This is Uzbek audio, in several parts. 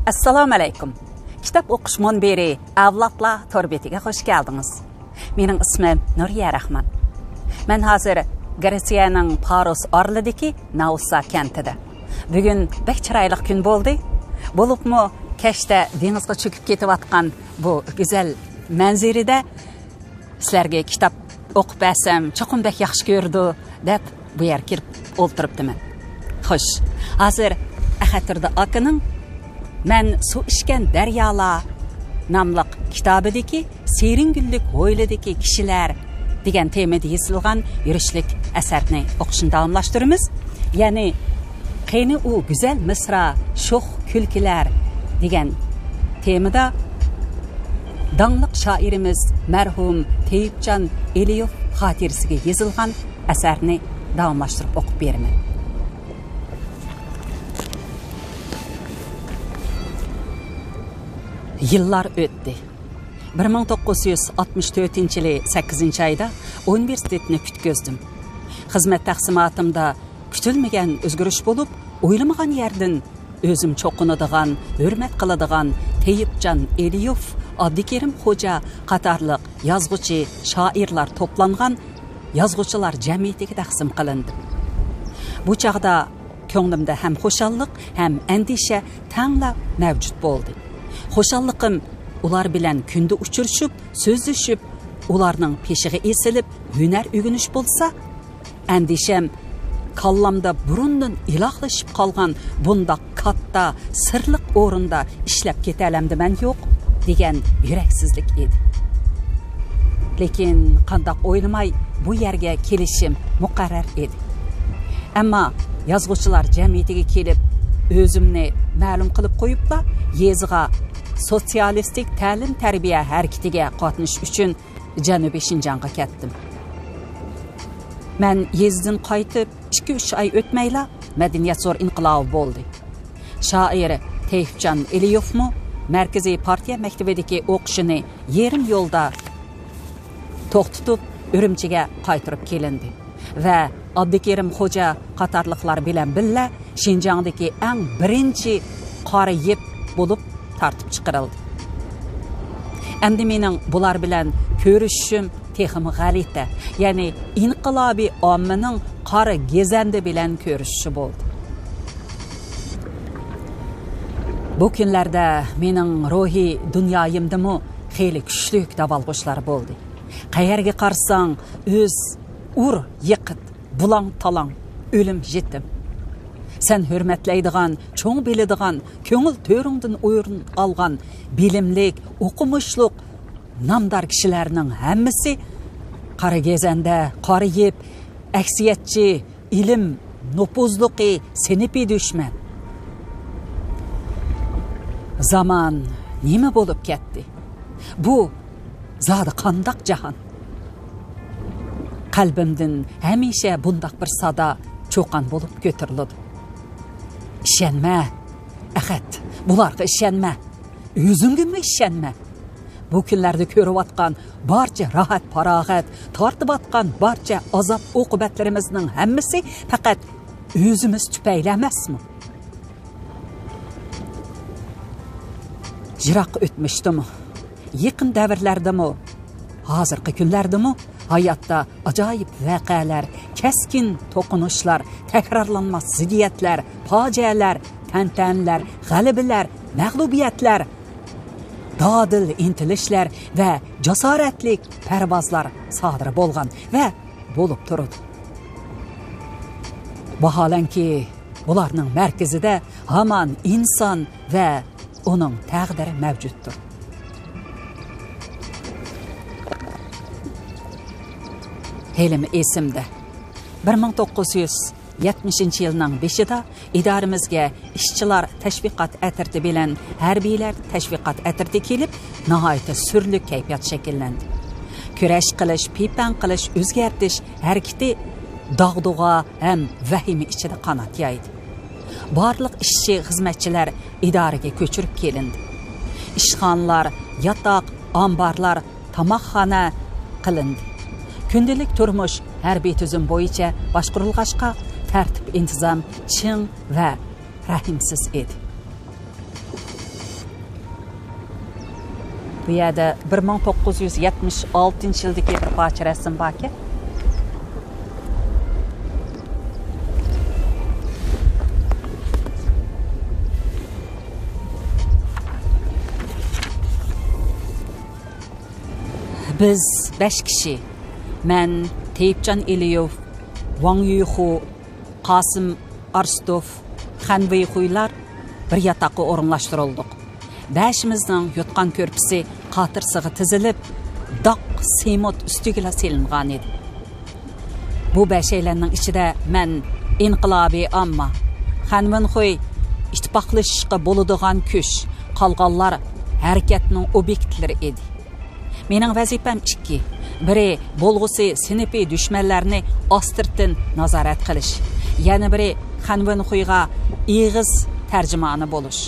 Assalomu alaykum. Kitob o'qish munbiri Avlodlar torbetiga xush keldingiz. Mening ismim Nuriya Rahman. Men hozir Gretsiyaning Paros orlidagi Nausa kentida. Bugun bek chiroyli kun bo'ldi. Bo'libmi kechda dengizga cho'kib ketayotgan bu go'zal manzarada sizlarga kitob o'qib bersam, cho'qim bek yaxshi ko'rdi deb bu yerga kirib o'ltiribdiman. Xo'sh, hozir Axatirda akaning "Men su ishgan daryolar" nomli kitobidagi Seringullik o'yladagi kishilar degan temada yozilgan yurishlik asarni o'qishni davomlashtiramiz. Ya'ni qani u go'zal misra, sho'x kulkilar degan temada dangliq shoirimiz marhum Teyibjon Eliyov xotirasiga yozilgan asarni davomlashtirib o'qib beraman. Yıllar ötdi. 1964-yili 8-ayda universitetni kütközdim. Xizmat taqsimotimda kutilmagan o'zgarish bo'lib, o'ylamagan yerdan o'zim cho'qinadigan, hurmat qiladigan Teyibjon Eliyov, Abdukerim Xo'ja qatorliq yozuvchi, shoirlar to'plangan yozuvchilar jamiyatiga taqsim qilindi. Bu chaqda ko'nglimda ham xushalliq, ham andisha tangla mavjud bo'ldi. Xo'shalliqim ular bilan kunda uchrashib, so'zlashib, ularning peshiga esilib, hunar o'rganish bo'lsa, andisham kallamda burundan ilohlashib qolgan bundaq katta, sirliq o'rinda ishlab ketalamdiman yo'q degan yuraksizlik edi. Lekin qandaq o'ylamay bu yerga kelishim muqarrar edi. Ammo yozuvchilar jamiyatiga kelib, o'zimni ma'lum qilib qo'yibda, yezg'a sotsialistik ta'lim tarbiya harakatiga qatnash uchun Janubiy Shinjonga ketdim. Men yezdan qaytib 2-3 oy o'tmayla madaniyat zo'r inqilobi bo'ldi. Shoir Teyibjon Eliyovmi Markaziy partiya maktabidagi o'qishini yarim yo'lda to'xtatib, Urumchiga qaytarib kelindi va Abdukerim Xo'ja qatorliqlar bilan birga Shinjongdagi eng birinchi qori yeb bo'lib tartib chiqarildi. Endi mening bular bilan ko'rishishim texim g'alita, ya'ni inqilobiy ommaning qori gezandi bilan ko'rishishi bo'ldi. Bu kunlarda mening ruhiy dunyoyimdimi xeyli kuchli davolg'ishlar bo'ldi. Qayerga qarsang, o'z ur, yiqit, bulang talang, o'lim yetim. Sen hürmetlaydigan, çoğ biladigan, köngül törüngdün o'rin algan, bilimlik, o'qimishliq, namdar kishilarning hammasi qari gezanda, qari yeb, aksiyatchi, ilim, nopuzluqi, senipi düşman. Zaman nima bo'lib ketdi? Bu zodi qandaq jahon. Qalbimdan hamisha bundaq bir sada cho'qan bo'lib ko'tariladi. İşenme, Axat, bularga işenme, özüngü işenme. Bu günlerde körüp atkan barcha rahat parağat, tartıp atkan barcha azap oqibetlerimizin hemmisi fakat özümüz tüpeylemez mi? Jiroq ötmüştü mü? Yakın devirlerde mi? Hazırki günlerde mi? Hayatta acayip vakalar, keskin tokunuşlar, tekrarlanmaz ziddiyetler, facialar, tantanlar, galibiler, mağlubiyetler, dadil intilishlar ve cesaretlik pervazlar sodir bo'lgan ve bo'lib turadi. Vaholanki bularning markazida hamon inson ve onun taqdiri mavjuddir. Helim esimde. 1970-yilning 5-ida idoramizga ishchilar tashviqot atirdi bilan harbiylar tashviqot atirdi kelib, nihoyatda surli kayfiyat shakllandi. Kurash qilish, pipan qilish, o'zgartish harakati dog'dug'a ham vahima ichida qanot yaydi. Barliq ishchi xizmatchilar idoraga ko'chirib kelindi. Ishxonalar, yotoq, omborlar, tomoqxona qilindi. Kundalik turmush harbiy tuzum bo'yicha boshqarilg'ashqa tartib intizom ching va rahimsiz edi. Bu yerda 1976-yildagi bir parcha rasm bor ekan. Biz 5 kishi, men Teyipcan Eliyov, Wang Yuyxu, Qasim Arstov, Xan Veyxuylar bir yataqqa o'rinlashtirildik. Beşimizning yotgan ko'rpisi qatirsig'i tizilib, doq semot ustiga selingan edi. Bu beşeylarning ichida men inqilobiy amma, Xan Veyxuy ittifoqlashishga bo'ladigan kuch, qolganlar harakatning obyektlari edi. Mening vazifam ikki. Biri bo'lg'usi sinipi dushmanlarni ostirtin nazorat qilish. Yana biri Xan Veyxuyga ig'iz tarjimoni bo'lish.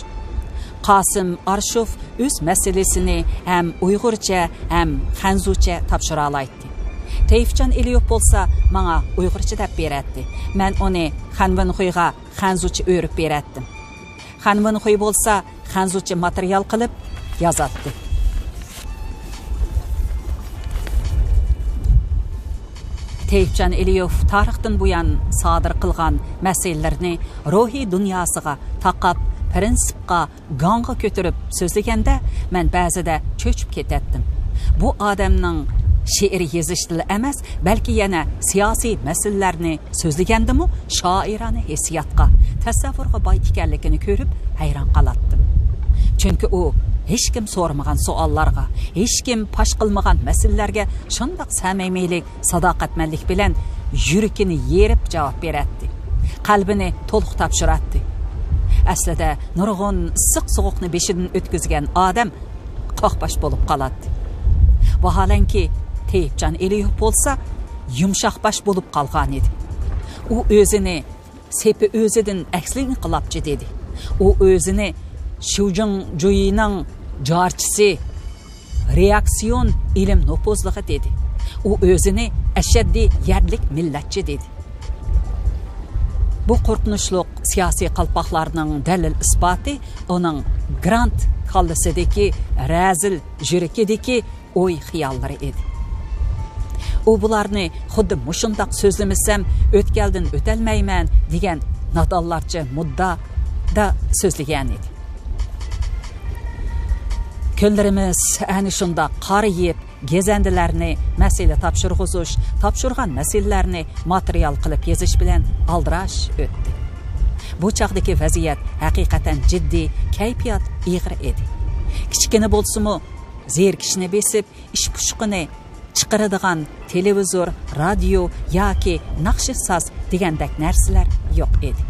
Qasim Arshov o'z masalasini ham Uyg'urcha, ham Xanzucha topshira oladi. Teyipcan Eliyov bo'lsa, menga Uyg'urcha deb beradi. Men uni Xan Veyxuyga Xanzucha o'rib berdim. Xan Veyxuy bo'lsa, Xanzucha material qilib yozadi. Teyipcan Eliyov tarixdan buyon sodir qilgan masalalarni ruhiy dunyosiga taqab, prinsipqa, gongga ko'tarib so'zlaganda men ba'zida cho'chib ketdim. Bu odamning she'r yozish tili emas, balki yana siyosiy masalalarni so'zlagandimi, shoirona hissiyotga, tasavvurga boy ekanligini ko'rib hayron qolardim. Chunki u hech kim so'ramagan savollarga, hech kim pash qilmagan masalalarga shundoq samimiylik, sadoqatmanlik bilan yuragini yerib javob beradi. Qalbini to'liq topshiradi. Aslida nurg'un issiq sovuqni beshidan o'tkazgan odam qoqbash bo'lib qoladi. Vaholanki Teyipcan Eliyov bo'lsa, yumshoqbash bo'lib qolgan edi. U o'zini sepi o'zidan aksli inqilobchi dedi. U o'zini Shujing Juyining jarchisi, reaksiyon ilm nopozlig'i dedi. U o'zini ashaddiy yerlik millatchi dedi. Bu qo'rqinchli siyosiy qalpoqlarning dalil isboti uning Grant qallisidagi razil yuragidagi o'y xiyollari edi. U bularni xuddi mushundoq so'zlamasam o'tkaldan o'talmayman degan nadonlarcha muddada so'zlagan edi. Kunlarimiz ana shunda qariyib, gezandilarni masala topshirgan masalalarni material qilib yozish bilan aldirash o'tdi. Bu chaqdagi vaziyat haqiqatan jiddiy, kayfiyat ig'ir edi. Kichkina bo'lsa-mu, zerikishni besib, ish pushqini chiqaradigan televizor, radio yoki naqshi soz degandek narsalar yo'q edi.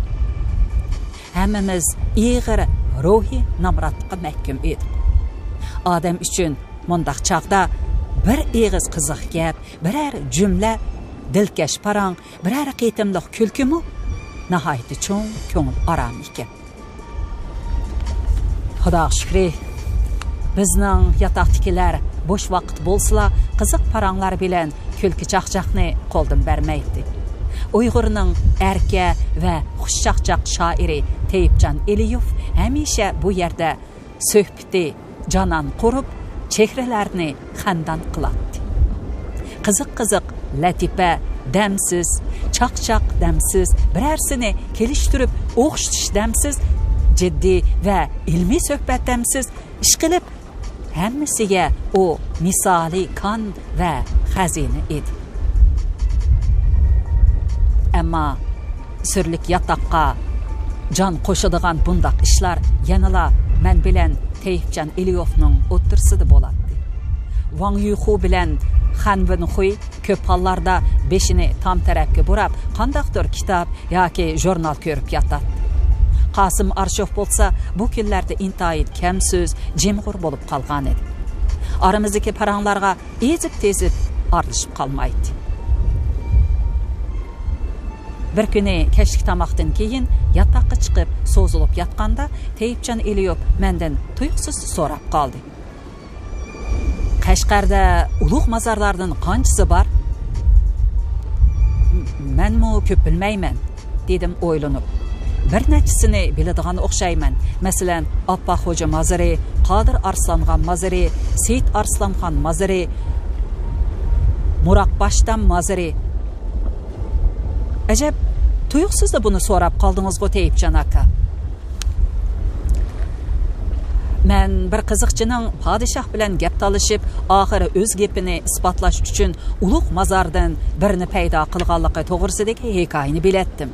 Hammamiz ig'ir ruhiy namratga mahkum edik. Odam uchun mundaq chaqda bir eg'iz qiziq gap, birer jumla dilkash parang, birer qitimliq kulkimi nihoyatda cho'ng ko'ngil orom ekan. Xudoga shukr, bizning yotoqdagilar bo'sh vaqt bo'lsa, qiziq paranglar bilan kulki chaqchaqni qo'ldan bermaydi. Uyg'urning erka va xushchaqchaq shoiri Teyipcan Eliyov hamisha bu yerda suhbati canan qurib, chehralarni xandan qiladi. Qiziq latifa, damsiz, chaqchaq damsiz, birarsini kelishtirib o'xshatish damsiz, jiddiy va ilmiy suhbat damsiz ish qilib, hammasiga u misoli kon va xazina edi. Ammo sirlik yotoqqa jon qo'shadigan bundaq ishlar yanala men bilan Teyipcan Eliyovning o'ttirsida bo'ladi. Wang Yuyxu bilan Xan Veyxuy ko'p hollarda beshini tam tarafga burab, qandaqdir kitob yoki jurnal ko'rib yotadi. Qasim Arshov bo'lsa, bu kunlarda intoyib kam so'z, jimg'ur bo'lib qolgan edi. Aramizdagi paranglarga ezib-tezib aralashib qolmaydi. Bir kuni kechki tomoqdan keyin yotoqqa chiqib so'zilib yotganda Teyipcan Eliyov mendan tuyuqsiz so'rab qoldi. Qashqarda ulug' mozorlardan qanchasi bor? Men ko'p bilmayman, dedim o'ylanib. Bir nechisini biladigan o'xshayman. Masalan, Oppa Xo'ja mozori, Qadir Arslangan maziri, Seyit Arslanxan maziri, Murak Baştan maziri. Acaba tuyuqsiz da bunu so'rab qoldingiz-ku Teyipcan aka. Men bir qiziqchining padişah bilan gap talashib, oxiri o'z gapini isbotlash uchun ulug' mazardan birini paydo qilganligi to'g'risidagi hikoyani biletdim,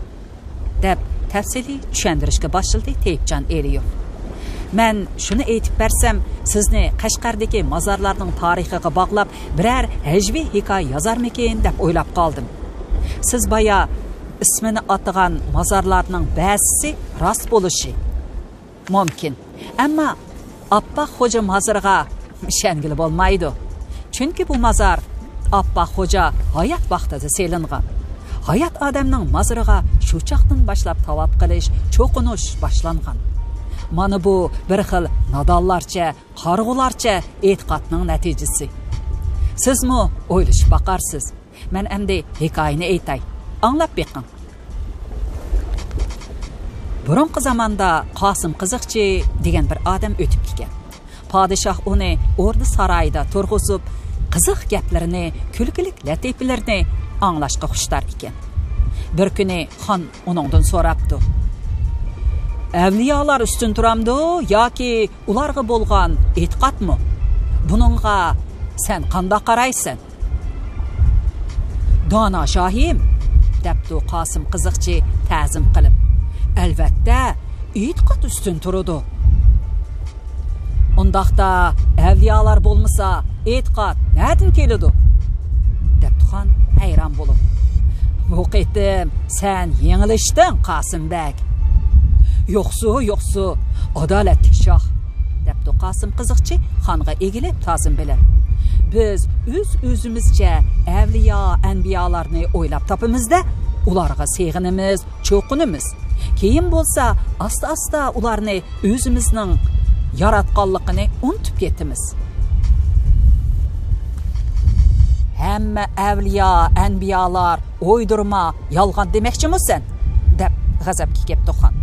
deb tafsiliy tushuntirishga boshladi Teyipcan Eliyev. Men shuni aytib bersam, sizni Qashqardagi mazarlarning tarixiga bog'lab biror hajviy hikoya yozarmikin deb o'ylab qoldim. Siz baya ismini atgan mazarlarning ba'zisi rost bo'lishi mumkin, ammo Abbaq Xo'ja mazarga ishongili bo'lmaydi. Chunki bu mazar Abbaq Xo'ja hayot vaqtida selingan. Hayot odamning mazariga shu chaqdan boshlab tavob qilish, cho'qinish boshlangan. Mana bu bir xil nodonlarcha, qarg'ularcha e'tiqodning natijasi. Sizmi o'ylashib baqarsiz? Men endi hikoyani aytay. Anglab beqing. Burunqi zamonda Qosim Qiziqchi degan bir odam o'tib kelgan. Padişah uni o'rda saroyida turg'izib, qiziq gaplarini, kulgilik latifalarni anglashga xushtar ekan. Bir kuni xon uningdan so'rabdi: "Avliyolar ustun turamdi yoki ularga bo'lgan e'tiqodmi? Buningga sen qanday qaraysan?" "Dono shohim," debdi Qosim Qiziqchi ta'zim qilib. "Albatta, e'tiqod ustun turadi. Undaqda avliyolar bo'lmasa, e'tiqod nereden keladi?" debdi xon hayron bo'lib. "Bu qitim sen yengilishding, Qosimbek." Yo'qsu, adolatli shoh," debdi Qosim Qiziqchi xonga egilib ta'zim bilan. "Biz o'zimizcha avliyo, anbiyolarni o'ylab topimizda, ularga seg'inimiz, cho'qinimiz. Keyin bo'lsa, asta-asta ularni o'zimizning yaratganligini unutib ketimiz. Hamma avliyo, anbiyolar o'ydirma, yolg'on demoqchimisan?" deb g'azabga kelibdi xon.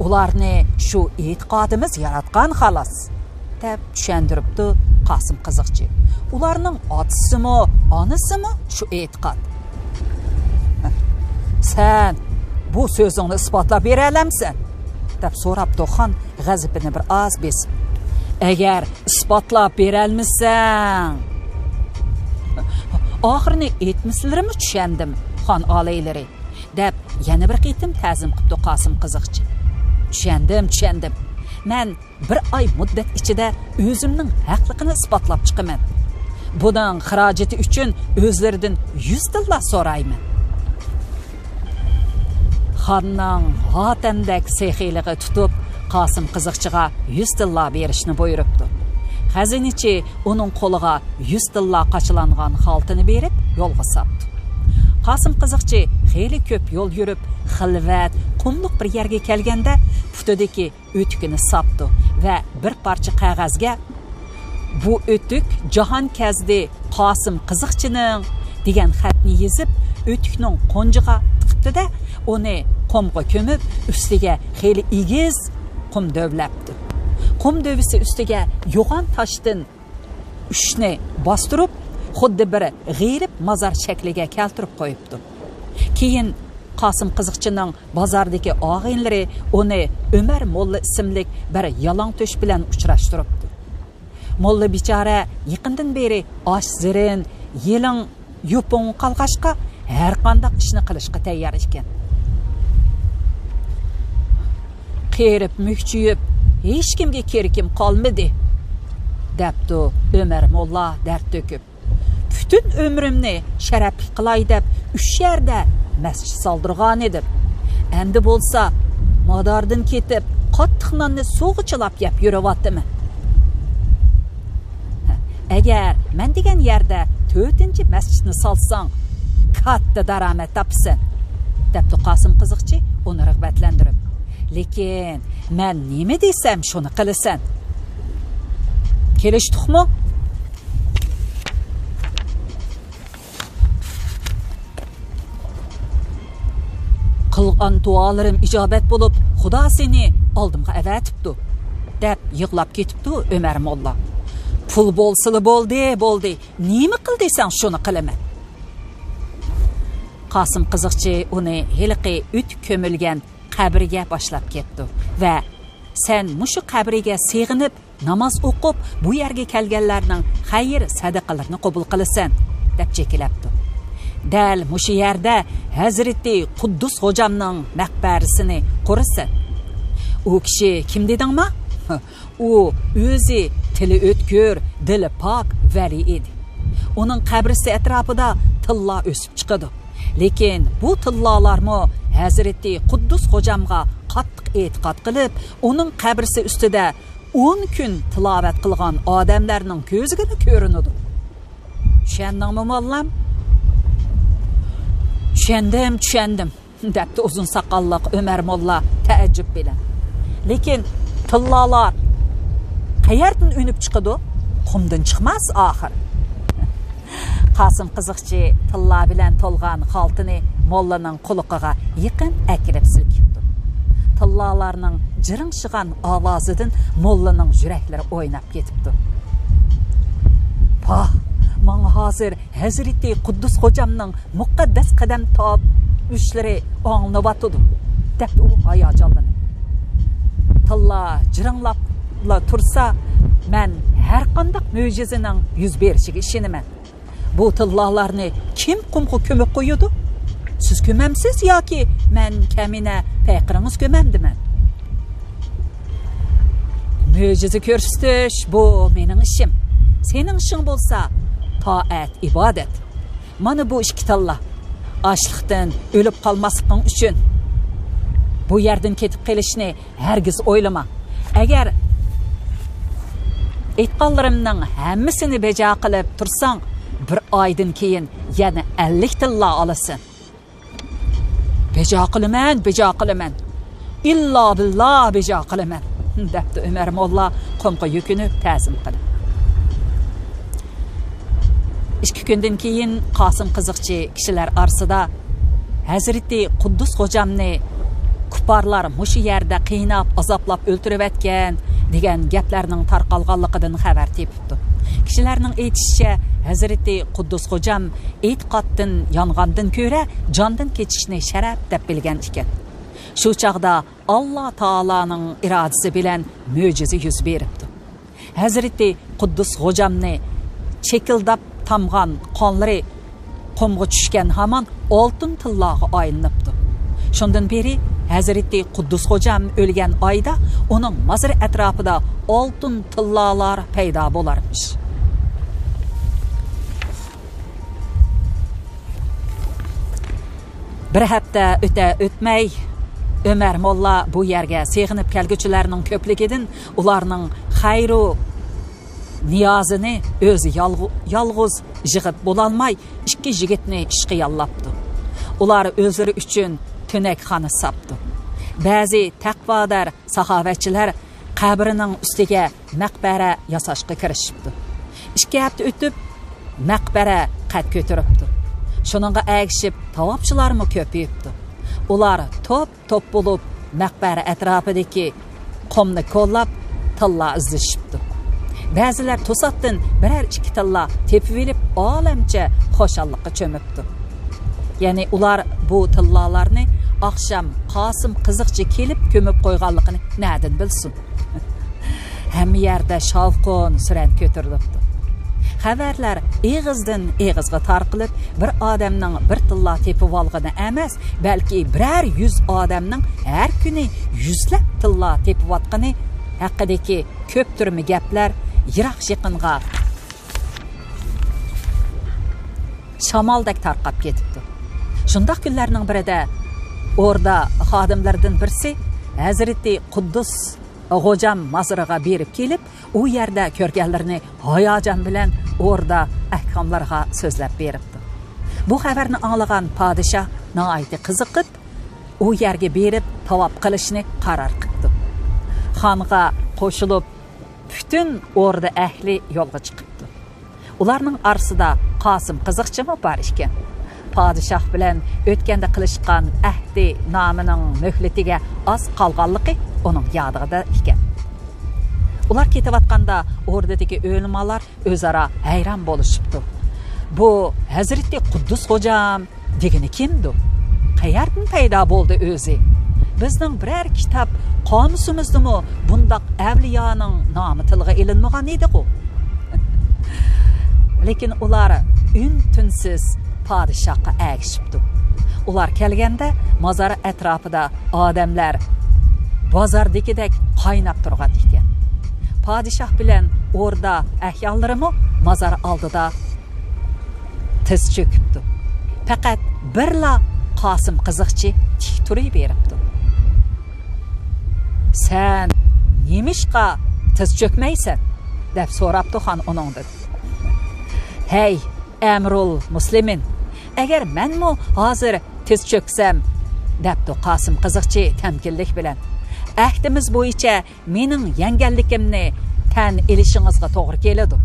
"Ularni shu e'tiqodimiz yaratgan xolos," deb tushuntiribdi Qosim Qiziqchi. "Ularning otasimi, onasimi shu e'tiqod." "Sen bu so'zingni isbotlab bera olamsan?" deb so'rabdi xon g'azabini bir oz besib. "Agar isbotlab bera olmasang..." "Oxirini aytmislarimi tushundim, xon olaylari," deb yana bir qitim ta'zim qildi Qosim Qiziqchi. Tushundim. Men bir oy muddat ichida o'zimning haqligini isbotlab chiqaman. Buning xarajati uchun o'zlaridan 100 tilla so'rayman." Xonning xotamdak sexiyligi tutib, Qosim Qiziqchiga 100 tilla berishni buyuribdi. Xazinachi uning qo'liga 100 tilla qachilangan xaltini berib, yo'lga sapdi. Qosim Qiziqchi xeyli ko'p yo'l yurib, xilvat, qumliq bir yerga kelganda putidagi o'tikini sapdi va bir parcha qog'ozga "Bu o'tik jahon kazdi Qosim Qiziqchining" degan xatni yozib, o'tikning qo'njiga tiqibdi-da, uni qumga ko'mib, ustiga xeyli egiz qum dövlabdi. Qum dövisi ustiga yo'g'on toshdan ushni bostirib, xuddi bir g'irib mazar shakliga keltirib qo'yibdi. Keyin Qosim Qiziqchining bozordagi og'inlari uni Umar Molla ismli bir yalangto'sh bilan uchrashtiribdi. Molla bichora yaqindan beri osh zirin, yelin yupun qalqashqa har qanday ishni qilishga tayyor ekan. "Qerib mukchiyib, hech kimga kerikim qolmadi," debdi Umar Molla dard to'kib. "Bütün ömrümni sharafli qilay deb 3 yerda masjid soldirgan edim. Endi bo'lsa, madordan ketib, qattiq nonni suvg'ichilab yeb yuryaptimi? Agar men degan yerda 4-chi masjidni solsang, katta daromad topsan," debdi Qosim Qiziqchi uni rag'batlantirib. "Lekin men nima desam shuni qilasan. Kelishdikmi?" "Qilgan duolarim ijobat bo'lib, Xudo seni oldimga avatibdi," deb yig'lab ketibdi Ömer Molla. Pul bo'lsili bo'ldi. Nima qildiysan shuni qilaman. Qosim qiziqchi uni heliqi o't ko'milgan qabriga boshlab ketdi va sen mushu qabriga sig'inib namoz o'qib bu yerga kelganlarning xayr sadaqalarini qabul qilasan deb chekilabdi. Dal mushu yerda Hazrati Quddus hojamning maqbarasini qursa. U kishi kim dedingmi? U o'zi tili o'tkir, dili pok vali edi. Uning qabrisi atrofida tilla o'sib chiqadi. Lekin bu tillalarmi Hazrati Quddus hojamga qattiq e'tiqod qilib, uning qabrisi ustida 10 kun tilovat qilgan odamlarning ko'ziga ko'rinadi. Tushundingmi mollam? Tushundim, debdi uzun soqolliq Ömer Molla taajjub bilan. Lekin tillalar qayerdan o'nib chiqadi? Qumdan chiqmas oxir. Qosim qiziqchi tilla bilan to'lgan xaltini mollaning quliqiga yaqin akirib silkibdi. Tillalarning jiring'shigan ovozidan mollaning yuraklari o'ynab ketibdi. "Pah, men hozir Hazrati Quddus hojamning muqaddas qadam top ushlari o'nglayotdi" deb u hayajonlanib. Tilla jiringlab tursa, men har qanday mo'jizaning yuz berishiga ishonaman. Bu tillalarni kim qumga ko'mib qo'yadi? Siz ko'mamsiz yoki men kamina payqiringiz ko'mamdiman? Mo'jiza ko'rsatish bu mening ishim. Sening ishing bo'lsa toat, ibodat. Mana bu ikki tilla ochliqdan o'lib qolmasliging uchun bu yerdan ketib qolishni hargiz o'ylama. Agar aytganlarimning hammasini bajo qilib tursang, bir oydan keyin yana 50 tilla olasan. Bejo qilaman. Illo billah bejo qilaman, debdi Ömer Molla qumga yukinib ta'zim qilib. 2 kundan keyin Qosim qiziqchi kishilar orasida Hazrati Quddus hojamni kuparlar mushu yerda qiynab, azoblab o'ltirib atgan degan gaplarning tarqalganligidan xabar tepibdi. Kishilarning aytishicha, Hazrati Quddus hojam e'tiqoddan yongandan ko'ra jondan kechishni sharaf deb bilgan ekan. Shu chaqda Alloh taolaning irodasi bilan mo'jiza yuz beribdi. Hazrati Quddus hojamni chekildab tamgan qonlari qumga tushgan hamon oltin tillaga aylanibdi. Shundan beri Hazrati Quddus hojam o'lgan oyda uning mazari atrofida oltin tillalar paydo bo'larmish. Bir hafta o'tmay Ömer Molla bu yerga sig'inib kelguchilarning ko'pligidan ularning xayru niyozini o'zi yolg'iz yig'ib bo'lolmay 2 yigitni ishga yollabdi. Ular o'zlari uchun tunakxona sapdi. Ba'zi taqvodor saxovatchilar qabrining ustiga maqbara yasashga kirishibdi. 2 hafta o'tib maqbara qad ko'taribdi. Shuningga agishib tavobchilarmi ko'payibdi. Ular top bo'lib maqbara atrofidagi qumni qo'llab tilla izlashibdi. Ba'zilar to'satdan birer 2 tilla tepib olib olamcha xo'shallikqa cho'mibdi. Ya'ni ular bu tillalarni oqsham Qosim qiziqchi kelib ko'mib qo'yganligini na'dan bilsin. Hamma yerda shovqin suran ko'tarilibdi. Xabarlar eg'izdan eg'izga tarqalib, bir odamning bir tilla tepib olgani emas, balki birer 100 odamning har kuni yuzlab tilla tepib atqani haqidagi ko'p turmi gaplar yiroq yaqinga shamoldek tarqab ketibdi. Shundaq kunlarning birida orada xodimlardan birisi Hazrati Quddus hojam mazariga berib kelib, u yerda ko'rganlarini hayajon bilan orada ahkomlarga so'zlab beribdi. Bu xabarni anglagan podshoh nihoyat qiziqib, u yerga berib tavob qilishni qaror qildi. Xonga qo'shilib, bütün orada ahli yo'lga chiqibdi. Ularning orasida Qosim qiziqchimi bor ekan. Podshoh bilan o'tganda qilishgan ahdi nomining muhlatiga oz qolganligi uning yodida ekan. Ular ketayotganda o'rdadagi o'limalar o'zaro hayron bo'lishibdi. Bu Hazreti Quddus Xo'jam degani kimdi? Qayerdan paydo bo'ldi o'zi? Bizning biror kitob qomusimizdami bundaq avliyoning nomi tilga ilinmagan edi-ku. Lekin ular un-tunsiz podshohga ergishibdi. Ular kelganda mozor atrofida odamlar bozordagidek qaynab turgan ekan. Podshoh bilan o'rda ahyollarimi mozor oldida tiz cho'kibdi. Faqat birla Qosim qiziqchi tik turib beribdi. Sen nemishqa tiz cho'kmaysan? deb so'rabdi xon uningdan. Hey, Amrul Muslimin, agar menmi hozir tiz cho'ksam, debdi Qosim qiziqchi tamkinlik bilan. Ahdimiz bo'yicha mening yanganligimni tan elishingizga to'g'ri keladi.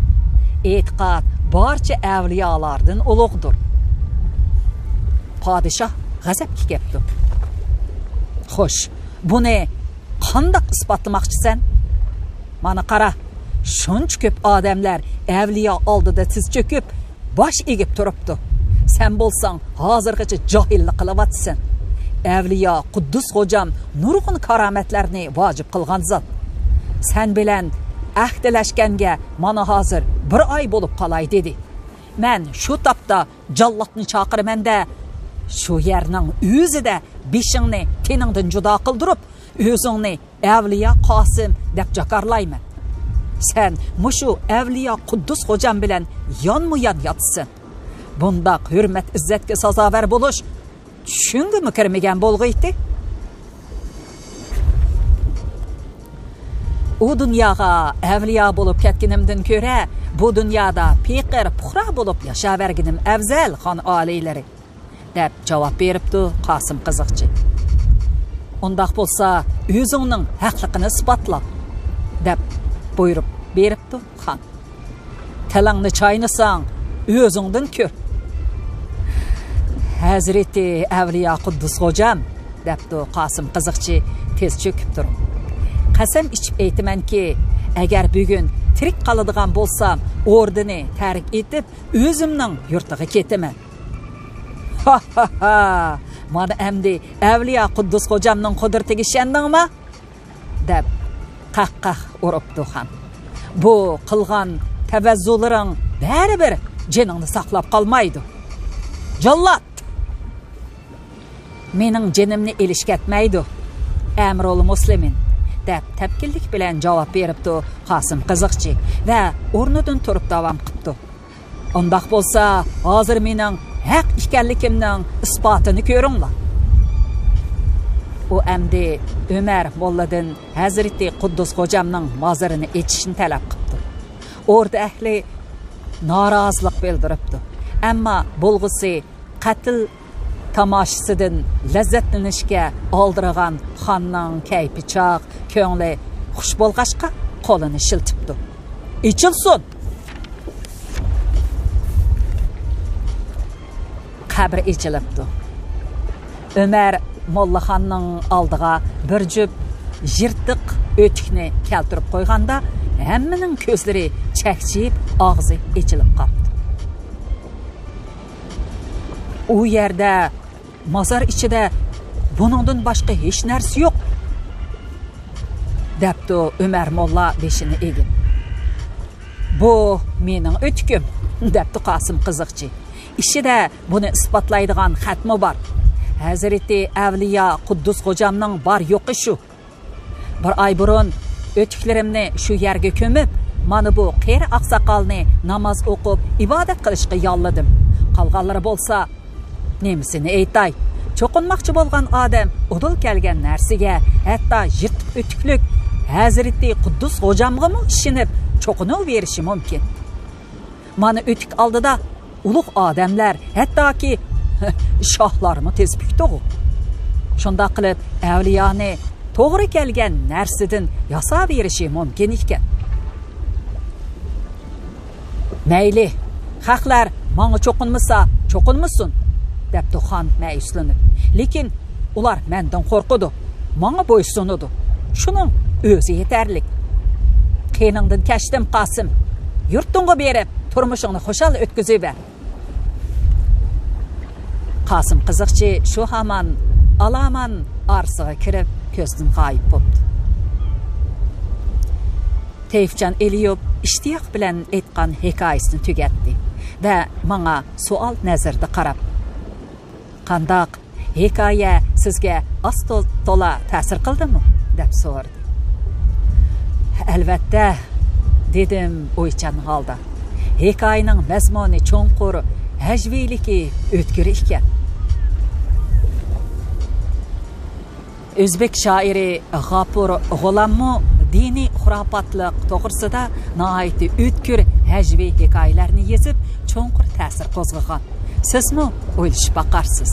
E'tiqod barcha avliyolardan ulug'dir. Podshoh g'azabga kelibdi. Xo'sh, buni qanday isbotlamoqchisan? Mana qara, shuncha ko'p odamlar avliyo oldida tiz cho'kib, bosh egib turibdi. Sen bo'lsang, hozirgacha johillik qilyapsan. Avliyo Quddus Xo'jam nurg'un karomatlarni vojib qilgan zot. Sen bilan ahdlashganga mana hozir 1 oy bo'lib qolay dedi. Men shu topda jallodni chaqirmanda, shu yerning o'zida beshingni teningdan judo qildirib, o'zingni avliyo Qosim deb jakarlayman. Sen mushu avliyo Quddus Xo'jam bilan yonma-yon yotsin. Bundaq hurmat izzatga sazovor bo'lish tushunga kirmagan bo'lg'iydi. U dunyoga avliyo bo'lib ketganimdan ko'ra, bu dunyoda peqir puhra bo'lib yashaverganim afzal, xon oliylari, deb javob beribdi Qosim qiziqchi. Undaq bo'lsa, o'zingning haqligini isbotla, deb buyruq beribdi xon. Tilingni chaynasang, o'zingdan ko'r. Hazreti avliyo Quddus Xo'jam, debdi Qosim qiziqchi tez cho'kib turib. Qasam ichib aytamanki, agar bugun tirik qoladigan bo'lsam, o'rdini tark etib, o'zimning yurtiga ketaman. Ha ha ha. Mana endi avliyo Quddus Xo'jamning qudratiga ishondingmi? deb qaqqa uribdi ham. Bu qilgan tavazzularing baribir jiningni saqlab qolmaydi. Jallod, mening jinimni elishkatmaydi, Amrul Muslimin, deb tepkinlik bilan javob beribdi Qosim qiziqchi va o'rnidan turib davom qilibdi. Undaq bo'lsa, hozir mening haq ekanligimning isbotini ko'ringlar. U endi Umar molladan Hazreti Quddus Xo'jamning mozorini echishni talab qildi. O'rda ahli norozilik bildiribdi. Ammo bo'lg'isi qatl tamoshasidan lazzatlanishga oldirgan xonning kayfi chaq, ko'ngli xush bo'lg'ashqa qo'lini shiltibdi. Ichilsin. Qabr ichilibdi. Umar mollaxonning oldiga bir jup yirtiq o'tikni keltirib qo'yganda, hammaning ko'zlari chaqchib, og'zi ichilib qoldi. U yerda mozor ichida buningdan boshqa hech narsa yo'q, debdi Umar molla beshini egib. Bu mening o'tikim, debdi Qosim qiziqchi. Ishida buni isbotlaydigan xatmi bor. Hazreti avliyo Quddus Xo'jamning bor yo'qi shu. 1 oy burun o'tiklarimni shu yerga ko'mib, mana bu qeri oqsoqolni namoz o'qib, ibodat qilishga yolladim. Qolganlari bo'lsa, nemisini aytay. Cho'qinmoqchi bo'lgan odam udul kelgan narsiga, hatto yirtiq o'tiklik Hazreti Quddus Xo'jamga ishinib cho'qinib berishi mumkin. Mana o'tik oldida ulug' odamlar, hattoki shohlarmi tezbikdi-ku. Shunda qilib avliyoni to'g'ri kelgan narsadan yasab berishi mumkin ekan. Mayli, haqlar menga cho'qinmasa, cho'qinmasin, debdi xon ma'yuslanib. Lekin ular mendan qo'rqidi, menga bo'ysunadi. Shuning o'zi yetarlik. Qeyningdan kechdim Qosim. Yurtingga berib, turmushingni xushal o'tkazaver. Qosim qiziqchi shu hamon alaman arsiga kirib ko'zdan g'oyib bo'ldi. Teyfcan Eliyop ishtiyoq bilan aytgan hikoyasini tugatdi va menga savol nazarda qarab, "Qandoq hikoya sizga to'la ta'sir qildimi?" deb so'radi. "Albatta," dedim o'ychan holda. "Hikoyaning mazmuni cho'nqur, hajviyligi o'tkir ekan." O'zbek shoiri G'afur G'ulammo diniy xurofotlik to'g'risida nihoyat o'tkir hajviy hikoyalarni yozib, cho'nqur ta'sir qo'zg'agan. Sizmi o'ylashib boqarsiz?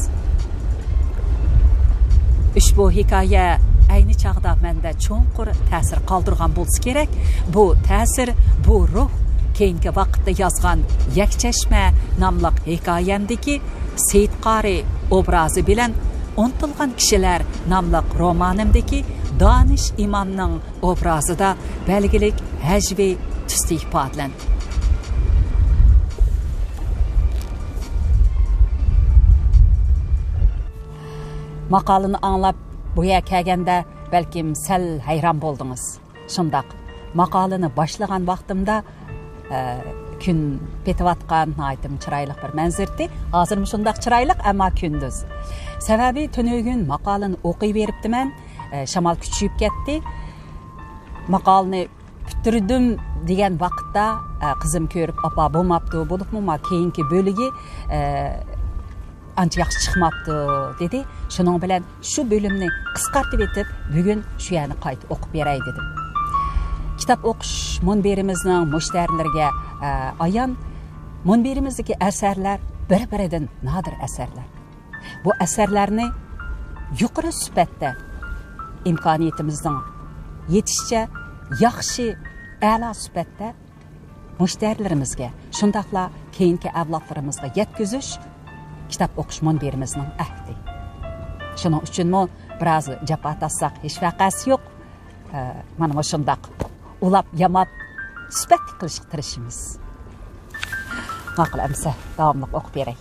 Ushbu hikoya ayni chog'da menda cho'nqur ta'sir qoldirgan bo'lsa kerak. Bu ta'sir, bu ruh keyingi vaqtda yozgan Yakchashma nomli hikoyamdagi Seyit Qori obrazi bilan Unutilgan kishilar nomli romanimdagi Danish imomning obrazida belgilik hajviy tusda ifodalandi. Maqolani anglab bu yerga kelganda balkim sal hayron bo'ldingiz. Shundaq, maqolani boshlagan vaqtimda kun petayotgan aytim chiroyli bir manzardi. Hozirmi shundaq chiroyli, ammo kunduz. Sababi tunugün maqolani o'qiy beribdiman. Shamol kuchayib ketdi. Maqolani bitirdim degan vaqtda qizim ko'rib, "Apa, bo'lmabdi, bo'libmi, keyingi bo'ligi ancha yaxshi chiqmabdi" dedi. Shuning bilan shu bo'limni qisqartib etib, bugun shu yerni qayta o'qib beray dedim. Kitap o'qish munberimizning mushtarilarga ayon, munberimizdagi asarlar bir-biridan nodir asarlar. Bu asarlarni yuqori sifatda imkoniyatimizning yetishicha yaxshi, a'lo sifatda mushtarilarimizga, shundaqla keyingi avlodlarimizga yetkazish kitap o'qish munberimizning ahdi. Shuning uchunmi biroz jafo tassak hech vaqasi yo'q. Mana shundaq ulab yamab sifatli qilishga tirishimiz. Ma'qul amsa davomli o'qib beray.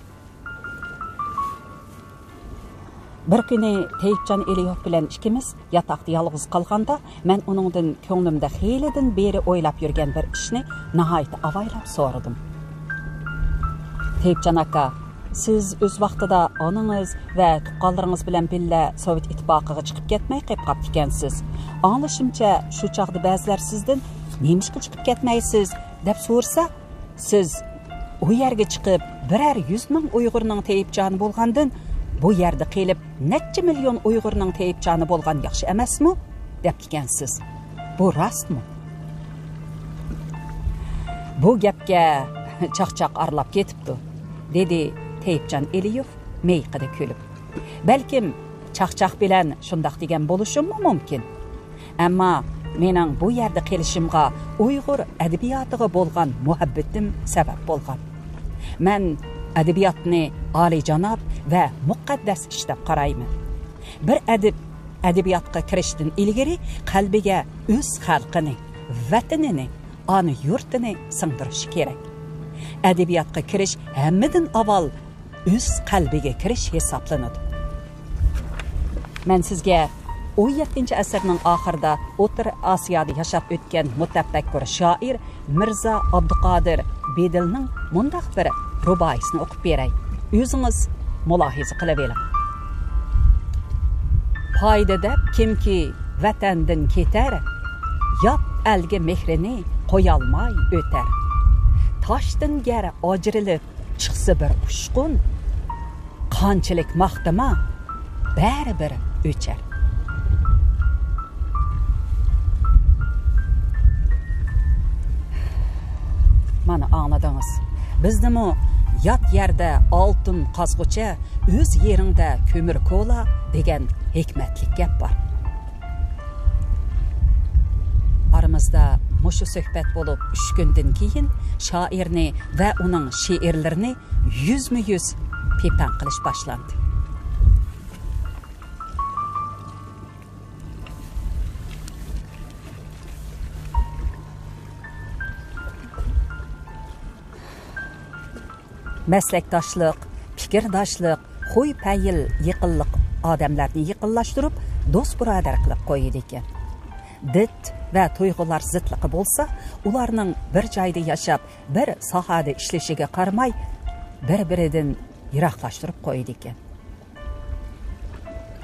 Bir kuni Teyfcan Eliyop bilan ikkimiz yotoqda yolg'iz qolganda, men uningdan ko'nglimda xeylidan beri o'ylab yurgan bir ishni nihoyat avaylab so'radim. Teyfcan aka, siz o'z vaqtida onangiz va tuqqanlaringiz bilan birga Sovet ittifoqiga chiqib ketmay qolib ekansiz. Anglashimcha, shu chaqda ba'zilar sizdan "Nemishga chiqib ketmaysiz?" deb so'rsa, siz u yerga chiqib birer 100 ming Uyg'urning Teyfcani bo'lgandan bu yerda qilib necha million Uyg'urning Teyfcani bo'lgan yaxshi emasmi deb ekansiz. Bu rostmi? Bu gapga chaqchaq arlab ketibdi, dedi Teyfcan Eliyop meyqida kulib. Balkim chaqchaq bilan shundaq degan bo'lishimi mumkin. Ammo mening bu yerda qilishimga Uyg'ur adabiyotiga bo'lgan muhabbatim sabab bo'lgan. Men adabiyotni oliyjanob va muqaddas ish deb qarayman. Bir adabiyotga kirishdan ilgari qalbiga o'z xalqini, vatanini, ona yurtini singdirish kerak. Adabiyotga kirish hammadan avval o'z qalbiga kirish hisoblanadi. Men sizga 17 asrning oxirida O'rta Osiyoda yashab o'tgan mutafakkur shoir Mirzo Abduqodir Bedilning mundaq bir ruboisini o'qib beray. O'zingiz mulohiza qilavering. Foyda deb kimki vatandan ketar, yot elga mehrini qo'yolmay o'tar. Toshdan gar ojirilib chiqsa bir ushqun, qanchalik maqtama baribir o'char. Mana angladingiz. Bizdimi yot yerda oltin qazg'ucha, o'z yeringda ko'mir ko'la degan hikmatli gap bor. Aramizda mushu suhbat bo'lib 3 kundan keyin shoirni va uning she'rlarini 100% pepan qilish boshlandi. Meslektaşlık, fikirdaşlık, huy payil yıqıllık adamlarni yıqillashtirib, do'st birodar qilib qo'ydi ekan. Dit va tuyg'ular zidligi bo'lsa, ularning bir joyda yashab, bir sohada ishlashiga qaramay, bir-biridan yiroqlashtirib qo'ydi ekan.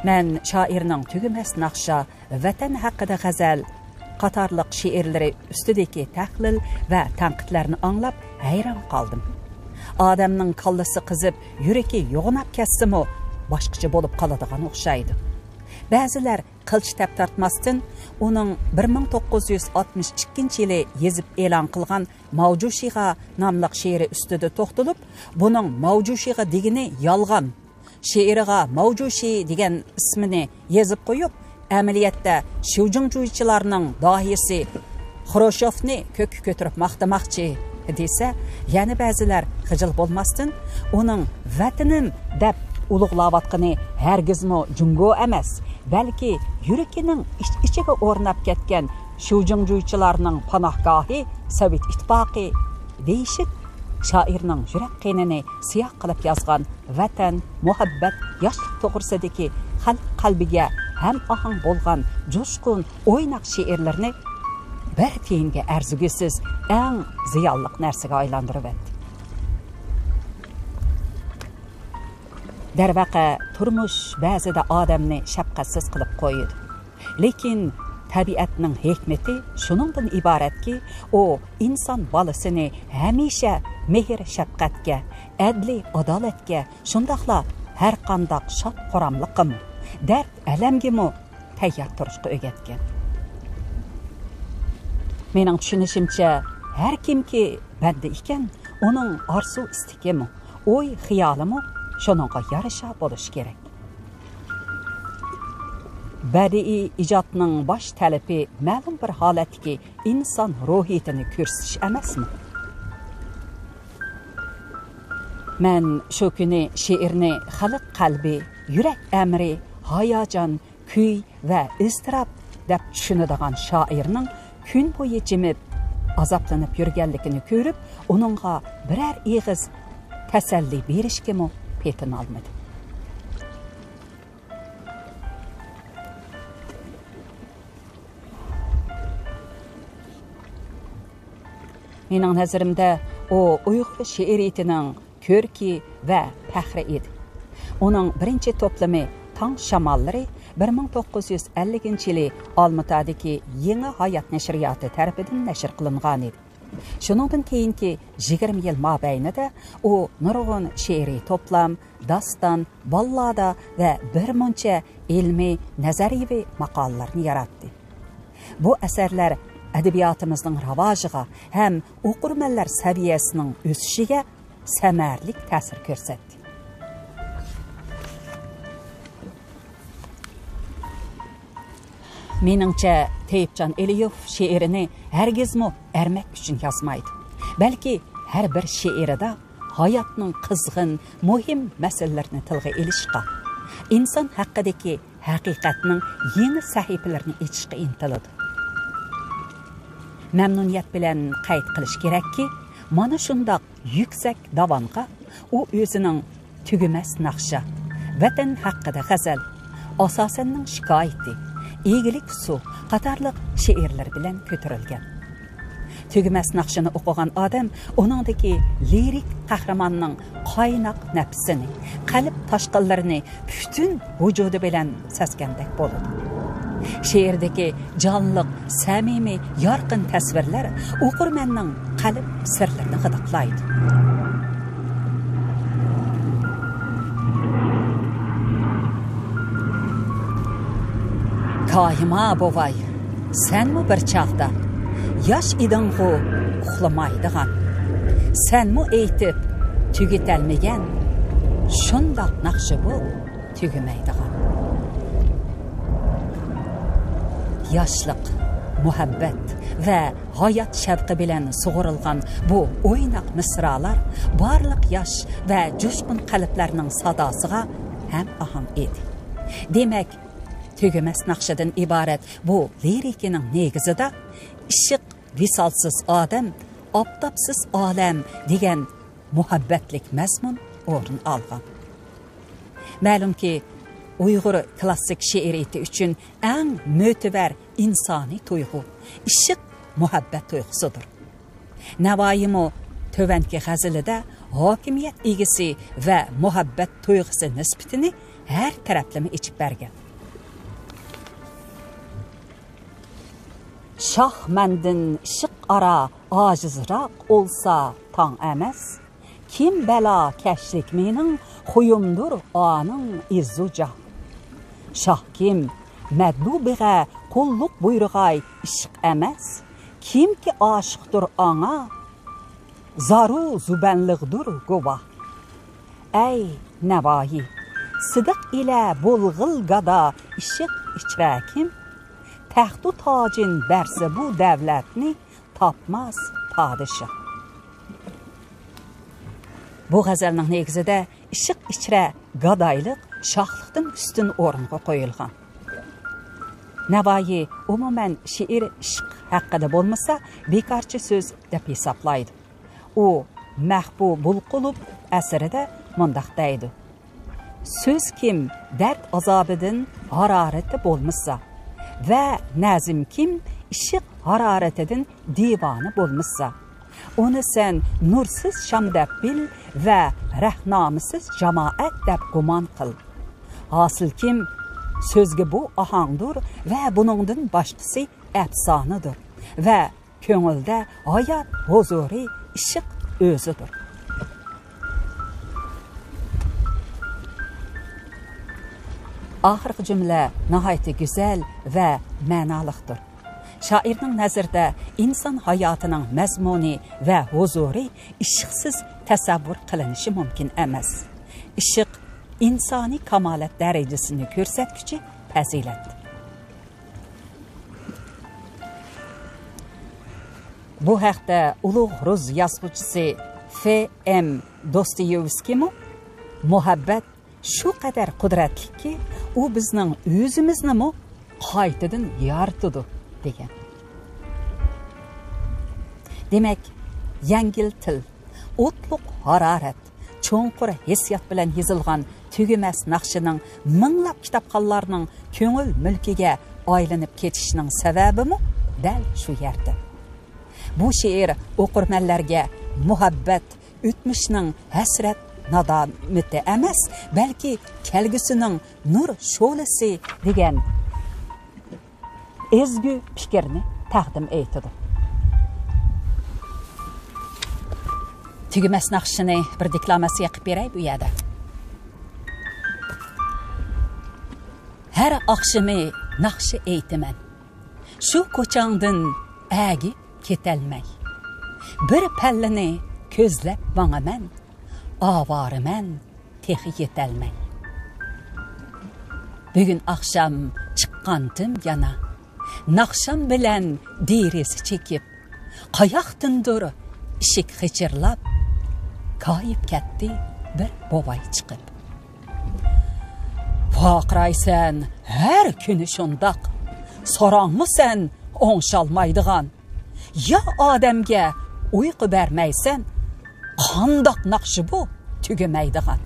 Men shoirning tugumas naqsha, vatan haqida g'azal qatorliq she'rlari ustidagi tahlil va tanqidlarni anglab hayron qoldim. Odamning kallasi qizib, yuragi yo'g'nab ketsa-mu, boshqacha bo'lib qoladigan o'xshaydi. Ba'zilar qilch tap tortmasdan uning 1962-yili yezib e'lon qilgan Mavjushiga nomli she'ri ustida to'xtalib, buning Mavjushiga degani yolg'on, she'riga Mavjushi degan ismini yezib qo'yib, amaliyotda Shujingjuichilarning dohiysi Xrushovni ko'k ko'tarib maqtamoqchi desa, yana ba'zilar xijil bo'lmasdan uning vatanim deb ulug'layotgani hargizmi Jungo emas, balki yuragining ichiga o'rnab ketgan Shujingjuichilarning panohgohi Sovet ittifoqi deyishib, shoirning yurak qinini siyoh qilib yozgan vatan, muhabbat, yoshlik to'g'risidagi xalq qalbiga ham ohang bo'lgan jo'shqin o'ynoq she'rlarni bir tiyinga arzigusiz eng ziyonli narsaga aylantirib etdi. Darvaqa turmush ba'zida odamni shafqatsiz qilib qo'yadi. Lekin tabiatning hikmati shuningdan iboratki, u inson bolasini hamisha mehr shafqatga, adli adolatga, shundaqla har qanday shod qoramliqqa, dard alamga tayyor turishga o'rgatgan. Mening tushunishimcha, har kimki banda ekan, uning orzu istikimi, o'y xiyolimi shuningga yarasha bo'lishi kerak. Badiiy ijodning bosh talabi ma'lum bir holatdagi inson ruhiyatini ko'rsatish emasmi? Men shu kuni she'rni xalq qalbi, yurak amri, hayajon, kuy va iztirob deb tushunadigan shoirning kun bo'yi jimib, azoblanib yurganligini ko'rib, uningga biror ig'iz tasalli berishga petin olmadi. Mening nazarimda, u Uyg'ur she'riyatining ko'rki va faxri edi. Uning birinchi to'plami Tong shamollari 1950-yili Olmaotadagi Yangi hayot nashriyoti tarafidan nashr qilingan edi. Shuningdan keyingi 20 yil mobaynida u nurg'un she'riy to'plam, daston, ballada va bir muncha ilmiy, nazariy maqolalarni yaratdi. Bu asarlar adabiyotimizning ravojiga ham o'qirmanlar saviyasining o'sishiga samarli ta'sir ko'rsatdi. Meningcha Teyipjon Eliyev she'rini hargizmi ermak uchun yozmaydi. Balki har bir she'rida hayotning qizg'in, muhim masalalarini tilga olishga, inson haqidagi haqiqatning yangi sahifalarini ochishga intiladi. Memnuniyat bilan qayd qilish kerakki, mana shundoq yuksak davonga u o'zining tugumas naqsha, vatan haqida g'azal, asosanning shikoyati, egilik su qatorliq she'rlar bilan ko'tarilgan. Tugumas naqshini o'qigan odam uningdagi lirik qahramonning qaynoq nafsini, qalb toshqinlarini butun vujudi bilan sezgandek bo'ladi. She'rdagi jonliq, samimiy, yorqin tasvirlar o'qirmanning qalb sirlarini g'idiqlaydi. Kahima bovay, senmi bir chaqda yosh iding'u uxlamaydigan, senmi aytib tugitalmagan, shundoq naqshi bu tugimaydigan. Yoshlik, muhabbat va hayot shavqi bilan sug'urilgan bu o'ynoq misralar barliq yosh va jo'shqin qalblarning sadosiga ham aham edi. Demak, tugumas naqshadan iborat bu lirikaning negizida ishiq, visolsiz odam, oftobsiz olam degan muhabbetlik məzmun o'rin algan. Ma'lumki, Uyg'ur klassik she'riyati uchun eng mo'tabar insoniy tuyg'u ishq muhabbat tuyg'usidir. Navoiymi tovanki g'azalida hokimiyat egisi va muhabbat tuyg'usi nisbatini har taraflama ichib bergan. Şah məndin işıq ara acizraq olsa tan emas, kim bəla kəşlik menin xuyumdur anın izzuca. Şah kim mədlubiğə qulluq buyruğay işıq emas, kim ki aşıqdır ana zaru zübənliqdur qova. Ey Navoiy, sıdıq ilə bulğıl qada işıq içrəkim, Təxtu tacin bərsə bu dəvlətni tapmaz padişah. Bu qəzəlinin negizində işıq içrə qadaylıq şahlıqdan üstün orunğa qoyulğan. Navoiy umuman şiir işq haqqında bolmasa bekarçı söz deb hesablaydı. O Məhbu Bulqulub əsərində mundaq deydi. Söz kim dərd azabıdın hararəti bolmasa və nəzim kim işıq hararətidən divanı bolmasa, onu sən nursuz şam dəb bil və rəhnamısız cəmaət dəb guman qıl. Hasıl kim sözgü bu ahangdır və bunundan başqısı əfsanıdır və köngüldə hayat huzuri işıq özüdür. Ahırqı cümlə nəhayət gözəl və mənalıqdır. Şairin nəzərdə insan həyatının məzmuni və huzuri işıqsız təsəvvür qılınışı mümkün emas. İşıq insani kamalət dərəcəsini göstərgücü fəzilətdir. Bu haqda ulug' Rus yazğıcısı F.M. Dostoyevskiy muhabbət şu kadar kudretli ki, o bizning o'zimizni mi qaytadan yaratdi degan. Demak, yengil til, o'tliq harorat, cho'nqur hissiyot bilan yozilgan tugumas naqshining minglab kitobxonlarning ko'ngil mulkiga aylanib ketishining sababimi dal shu yerda. Bu she'r o'qirmanlarga muhabbat, o'tmishning hasrat nadameti emas, belki kelgüsünün nur şolesi degan ezgü fikrini taqdim etdi. Tügüməs naqshini bir deklamasiya qilib beray bu yerda. Her akşamı naqshi eytiman. Shu ko'changdan agi ketelmay. Bir pallini ko'zlab vanaman. Avariman texi yetelmey. Bugün akşam çıqqandım yana, naqsham bilan derisi çekip, qayaqdındır ishik xichirlab, kayıp ketdi bir bobay chiqib. Faqraysan her kuni shundaq, sorangmi sen o'ngshalmaydigan, ya odamga uyqu bermaysan, qandaq naqshi bu tugamaydigan.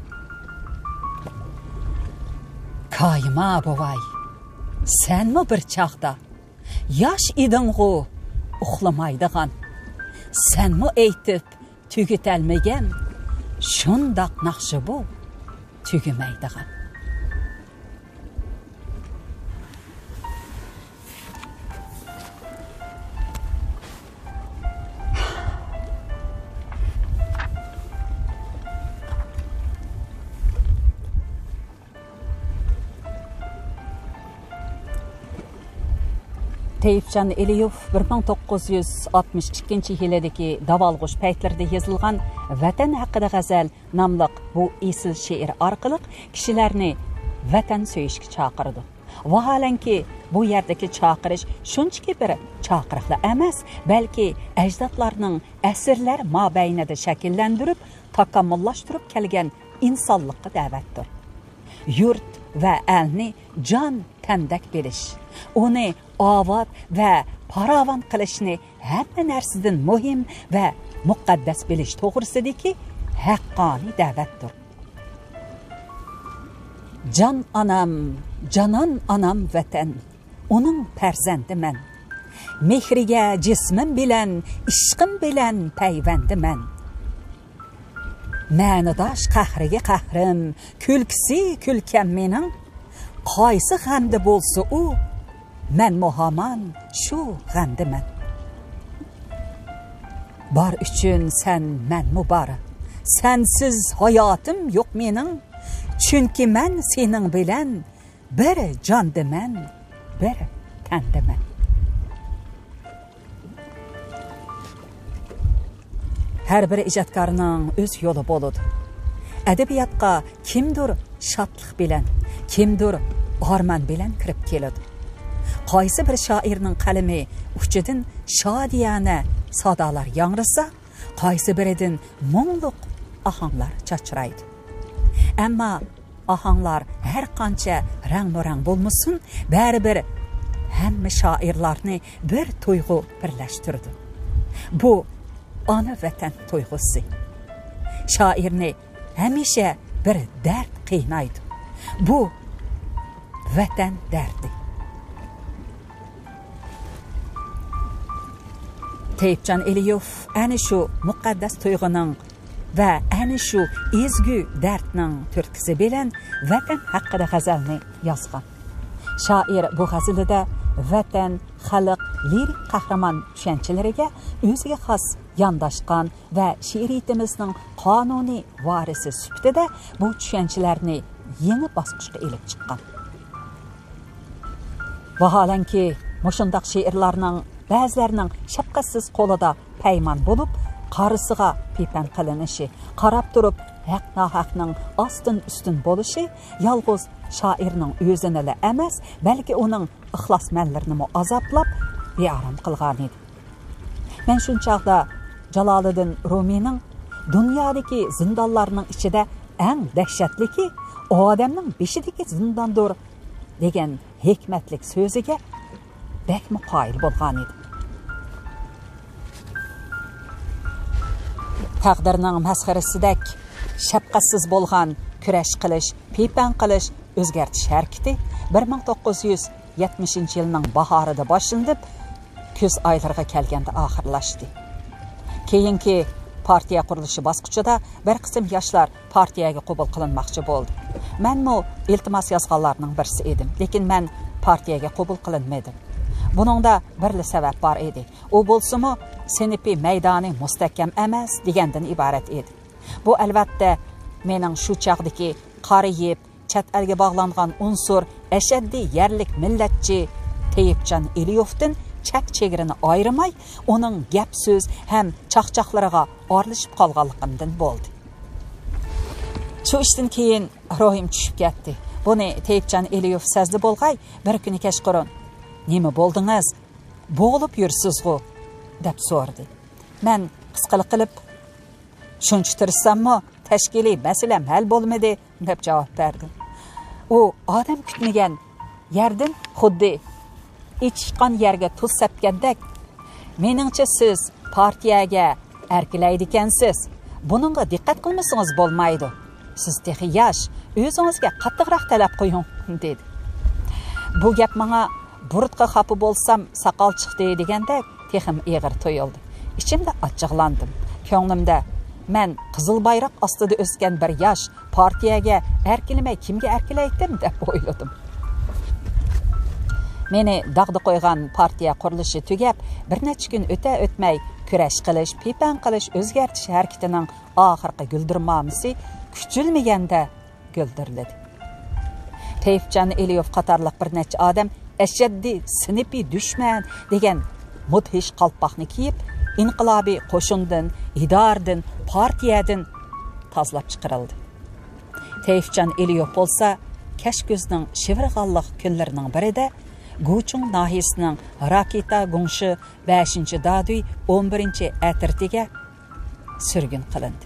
Kayma bovay, senmi bir chaqda yosh eding'u uxlamaydigan, senmi aytib tugitalmagan, shundaq naqshi bu tugamaydigan. Teyipcan Eliyev 1962 yildagi davolg'ush paytlarida yozilgan Vatan haqida g'azal nomli bu esil she'r orqali kishilarni vatan so'yishga chaqirdi. Vaholanki bu yerdagi chaqirish shunchaki bir chaqiriqla emas, balki ajdodlarning asrlar mobaynida shakllantirib, takomillashtirib kelgan insonlikqa da'vatdir. Yurt ve elni can tendak bilish, onu avad ve paravan qilishni hamma narsadan muhim ve muqaddas bilish to'g'risidagi haqqani da'vatdir. Can anam, canan anam vatan, onun farzandi men. Mehriga jismim bilan, ishqim bilan payvandi men. Ma'nidosh qahriga qahrim, kulkisi kulkam mening. Qaysi g'amda bo'lsa u, men muhaman shu g'amdiman. Bar uchun sen men muborak. Sensiz hayotim yo'q mening. Chunki men sening bilan bir jondiman, bir tandiman. Her bir ijodkorning o'z yo'li bo'ladi. Adabiyotga kimdir shodlik bilan, kimdir armon bilan kirib keladi. Qaysi bir shoirning qalami uchidan shodiyana sadolar yangrasa, qaysi biridan mungluq ahanglar chachraydi. Ammo ahanglar har qancha rang-barang bo'lmasin, baribir hamma shoirlarni bir tuyg'u birlashtirdi. Bu ana vatan tuyg'usi. Shoirni hamisha bir dard qiynaydi. Bu vatan dardi. Teyipcan Eliyov ana shu muqaddas tuyg'uning va ana shu ezgu dardning turtkisi bilan vatan haqida g'azalni yozgan. Shoir bu g'azalida vatan, xalq, lirik qahramon tushanchalariga o'ziga xos yondashgan va she'riyatimizning qonuniy varisi sifatida bu tushanchalarni yangi bosqichga elib chiqqan. Vaholanki, mushundaq she'rlarning ba'zilarining shafqatsiz qo'lida paymon bo'lib, qarisiga pipan qilinishi, qarab turib haq-nohaqning ostin-ustin bo'lishi yolg'iz shoirning o'zini emas, balki uning ixlosmandlarini azoblab bearam qilgan edi. Men shunchaqda Jaloliddin Rumiyning dunyodagi zindonlarning ichida eng dahshatliki odamning beshidagi zindondir degan hikmatlik so'ziga bakmi qoyil bo'lgan edi. Taqdirning masxarasidak shafqatsiz bo'lgan kurash qilish, pipan qilish, o'zgartish harakati 1970-yilning bahorida boshlanib, kuz oylariga kelganda oxirlashdi. Keyingi partiya qurilishi bosqichida bir qism yoshlar partiyaga qabul qilinmoqchi bo'ldi. Menmi iltimos yozganlarning birisi edim, lekin men partiyaga qabul qilinmadim. Buningda birli sabab bor edi. U bo'lsa-mu, sinfi maydoni mustahkam emas degandan iborat edi. Bu albatta mening shu chaqdagi qariyib, chet elga bog'langan unsur, ashaddiy yerlik millatchi Teyipcan Eliyovdan chak chegirini ayırmay, onun gap söz hem çaqchaqlariga orlishib qolganligimdan bo'ldi. Shu ishdan keyin ruhim tushib ketdi. Buni Teyipcan Eliyov sezdi bo'lg'ay, bir kuni kechqurun "Nima bo'ldingiz? Bo'g'ilib yursiz-ku?" deb so'radi. Men qisqalik qilib, "Shuncha tirsammi, tashkiliy masalam hal bo'lmadi" deb javob berdim. U odam kutmagan yerdan xuddi ichqan yerga tuz sepgandek, "Meningcha siz partiyaga erkilaydi ekansiz. Buningga diqqat qilmasangiz bo'lmaydi. Siz texi yosh, o'zingizga qattiqroq talab qo'ying" dedi. Bu gap menga burutga xafa bo'lsam saqol chiqdi deganda texim eg'ir to'yildi. Ichimda achchiqlandim. Ko'nglimda men qizil bayroq ostida o'sgan bir yosh partiyaga erkilamay kimga erkilaydim deb o'yladim. Meni dag'da qo'ygan partiya qurilishi tugab, bir necha kun o'tmay kurash qilish, pipan qilish, o'zgartish harakatining oxirgi guldirmamisi kuchilmaganda guldirildi. Teyipcan Eliyov qatorliq bir necha odam ashaddiy sinfi dushman degan mudhish qalpoqni kiyib, inqilobiy qo'shindan, idordan, partiyadan tozalab chiqarildi. Teyipcan Eliyov bo'lsa, Kashkuzning shivirg'alliq kunlarining birida Guchung nahiyasining Rakita Gungshi 5-daduy 11-atirtiga surgun qilindi.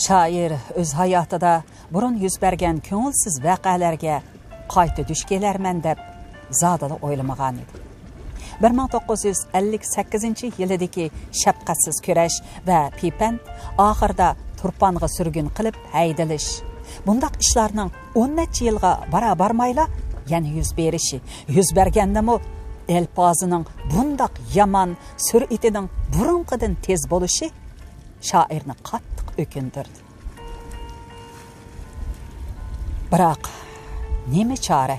Shoir o'z hayotida burun yuz bergan ko'ngilsiz voqealarga qayta duch kelarman deb zodala o'ylamagan edi. 1958-yildagi shafqatsiz kurash va pipan oxirida turponga surgun qilib haydalish. Bundaq ishlarning 10 necha yilga barabarmayla yana yuz berishi, yuz bergandimi elpozining bundaq yomon sur'atining burunqidan tez bo'lishi shoirni qattiq o'kindirdi. Biroq nima chora?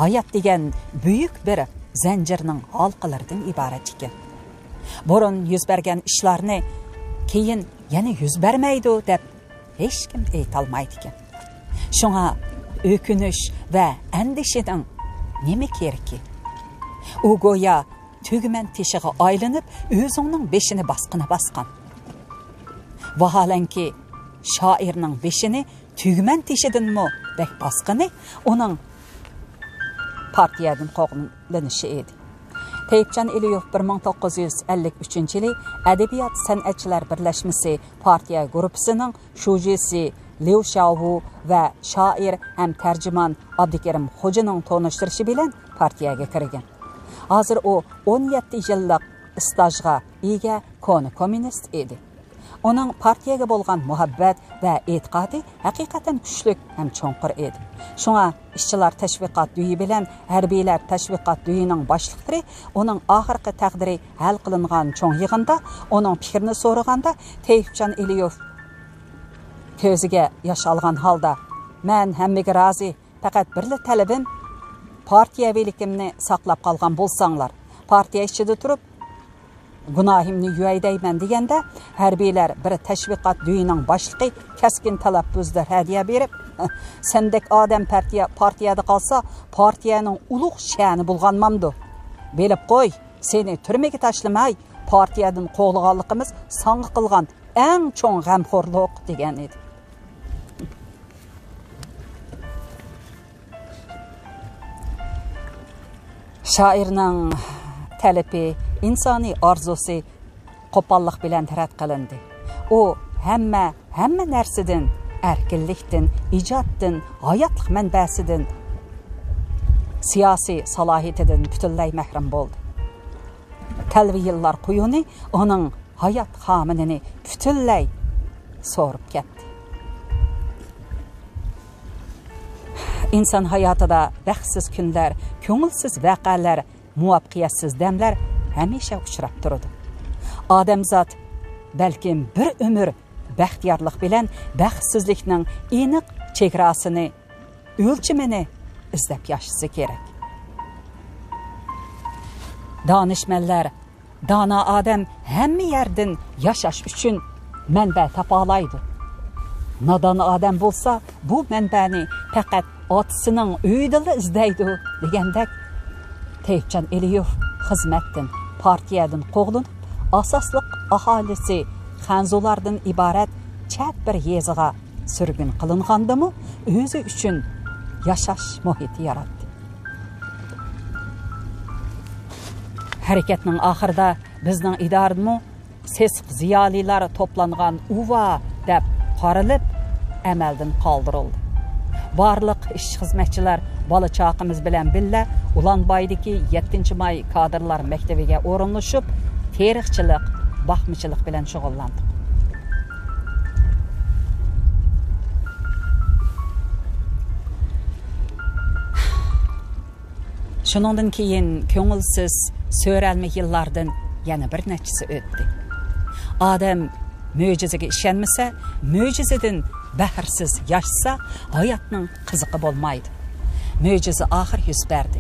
Hayot degan buyuk bir zanjirning halqalaridan iborat ekan. Burun yuz bergan ishlarni keyin yana yuz bermaydi deb hech kim aytolmaydi ekan. Shunga o'kinish va andishidan nima kerakki? U go'yo tugman teshiga aylanib, o'zining beshini basqan. Vaholanki shoirning beshini tugman teshidanmi bek basqini uning partiyadan qo'g'lanishi edi. Tayyipjon Eliyov 1953-yili Adabiyot san'atchilar birlashmasi partiya guruhisining shujisi Liu Xiaohu va shoir ham tarjimon Abdukarim Xo'janing tonishtirishi bilan partiyaga kirgan. Hozir u 17 yillik stajga ega koni kommunist edi. Onun partiyaga bo'lgan muhabbat va e'tiqodi haqiqatan kuchli ham cho'nqir edi. Shunga ishchilar tashviqot uyi bilan harbiylar tashviqot uyining boshliqlari uning oxirgi taqdiri hal qilingan cho'ng yig'inda uning fikrini so'raganda Tayyipjon Eliyov ko'ziga yosh olgan holda "Men hammaga rozi, faqat birli talabim partiyavilikimni saqlab qolgan bo'lsanglar, partiya ichida turib gunohimni yuvaydayman" deganda harbiylar bir tashviqot uyining boshlig'i kaskin talaffuzda hadiya berib, "Sendek odam partiyada qolsa, partiyaning ulug' sha'ni bo'lganmamdi. Bilib qo'y, seni turmaga tashlamay, partiyadan qo'g'laganligimiz songa qilgan eng cho'ng g'amxo'rlik" degan edi. Shoirning talabi, insoniy orzusi qo'pollik bilan tarad qilindi. U hamma narsadan, erkinlikdan, ijoddan, hayotlik manbasidan, siyosiy salohiyatidan butunlay mahrum bo'ldi. Talvi yillar quyuni uning hayot xominini butunlay so'rib ketdi. İnsan hayotida baxtsiz kunlar, ko'ngilsiz voqealar, muvaffaqiyatsiz damlar hamisha uchrab turadi. Odamzod balkim bir umr baxtiyorlik bilan baxtsizlikning aniq chegarasini, o'lchimini izlab yashasa kerak. Danishmanlar, dono odam hamma yerdan yashash uchun manba topolaydi. Nodon odam bo'lsa, bu manbani faqat otasining uyida izlaydi degandek, Tayyipjon Eliyov xizmatdan, partiyadan qo'g'linib, asosliq aholisi xanzulardan iborat chat bir yeziga surgun qilingandimi, o'zi uchun yashash muhiti yaratdi. Harakatning oxirida bizning idoradami sesiq ziyolilar to'plangan uva deb qarilib, amaldan qoldirildi. Barliq ish xizmatchilar bola chaqimiz bilan billa Ulanbaydagi 7-may kadrlar maktabiga o'rinlashib, tarixchilik, baxmichilik bilan shug'ullandik. Shuningdan keyin ko'ngilsiz, so'ralma yillardan yana bir nechisi o'tdi. Odam mo'jizaga ishonmasa, mo'jizadan bahrsiz yashasa, hayotning qiziqi bo'lmaydi. Mo'jiza oxir yuz berdi.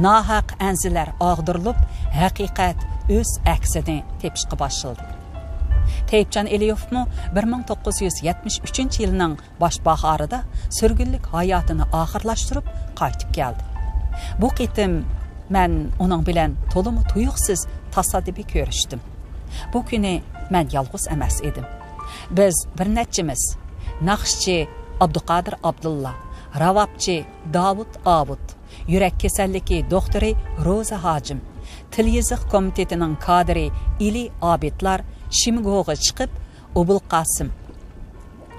Nohaq anzilar og'dirilib, haqiqat o'z aksini tepishga boshladi. Tayyipjon Eliyovmi 1973-yilning bosh bahorida surgunlik hayotini oxirlashtirib qaytib keldi. Bu qitim men uning bilan to'liq tuyuqsiz tasodifiy ko'rishdim. Bu kuni men yolg'iz emas edim. Biz bir nechimiz naqshchi Abduqodir Abdulla, ravabchi Davud Abud, yurak kasalligi doktori Roza Hojim, til yoziq komitetining kadri Ili Abidlar Shimgo'ga chiqib, Obul Qasim,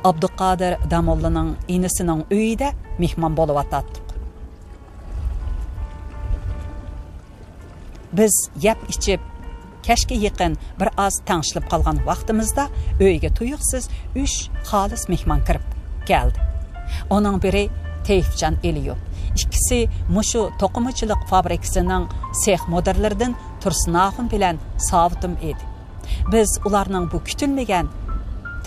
Abduqadir Damollaning inisining uyida mehmon bo'lib atdik. Biz yap ichib kashga yaqin bir oz tanishib qolgan vaqtimizda uyga tuyuqsiz 3 xolis mehmon kirib keldi. Onun biri Teyfcan Eliyov, ikkisi mushu to'qimachilik fabrikasining sex mudirlaridan Tursunoxun bilan Savutim edi. Biz ularning bu kutilmagan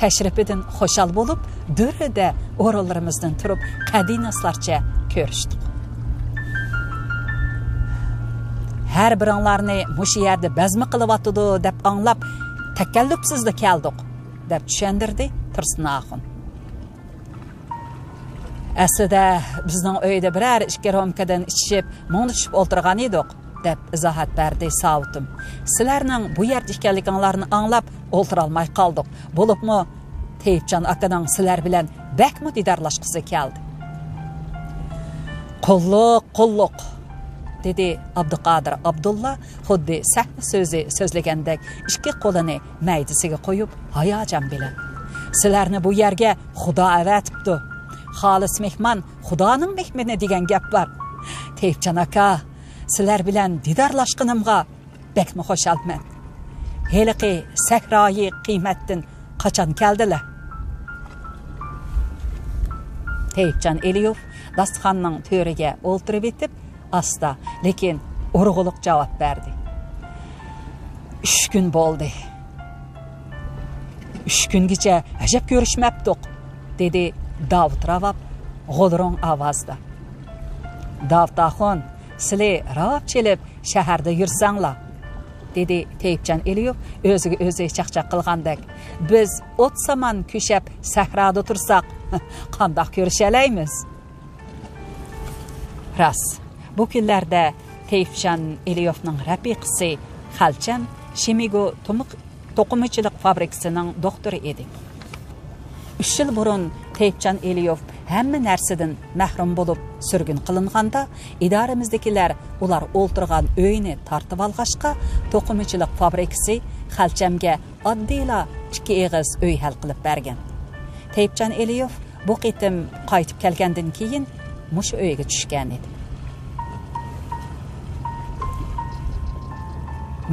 tashrifidan xo'shal bo'lib, durida o'rinlarimizdan turib qadinaslarcha ko'rishdik. Her biringlarni mushu yerda bazmi qilyotdi deb anglab, takallufsizda keldik deb tushundirdi Tursunoxun. Aslida bizning uyda biror 2 romkadan ichib, mo'ngishib o'tirgan edik deb izohat berdi Savutim. Sizlarning bu yerda ekanliklaringizni anglab o'tira olmay qoldik. Bo'libmi Teyfcan akaning sizlar bilan bakmi didarlashqisi keldi. Qulluq dedi Abduqadir Abdulla xuddi sahna so'zi so'zlagandek 2 qo'lini maydasiga qo'yib hayajon bilan. Sizlarni bu yerga Xudo avatibdi. Xolis mehmon Xudoning mehmoni degan gap bor. Teyfcan aka, sizlar bilan didarlashqinimga bakmi xo'shalman. Heliqi sahroyi qiymatdan qachon keldilar? Teyfcan Eliyov dasturxonning to'riga o'ltirib etib, asta, lekin urg'uliq javob berdi. 3 kun bo'ldi. 3 kungacha ajab ko'rishmabdik, dedi Davud Ravab g'o'lrong ovozda. Davtaxon, sizlar ravab chelib shaharda yursanglar, dedi Teyfcan Eliyov o'ziga o'zi chaqchaq qilgandek. Biz o't saman ko'shab sahroda tursak, qandoq ko'rishalaymiz? Ras, bu kunlarda Teyfcan Eliyovning rafiqasi Xalcham Shimigo to'qimachilik fabrikasining doktori edi. 3 yil burun Teyfcan Eliyov hamma narsadan mahrum bo'lib surgun qilinganda, idoramizdagilar ular o'ltirgan uyni tartib olg'ashqa, to'qimachilik fabrikasi Xalchamga oddiyla 2 eg'iz uy hal qilib bergan. Teyfcan Eliyov bu qitim qaytib kelgandan keyin mushu uyga tushgan edi.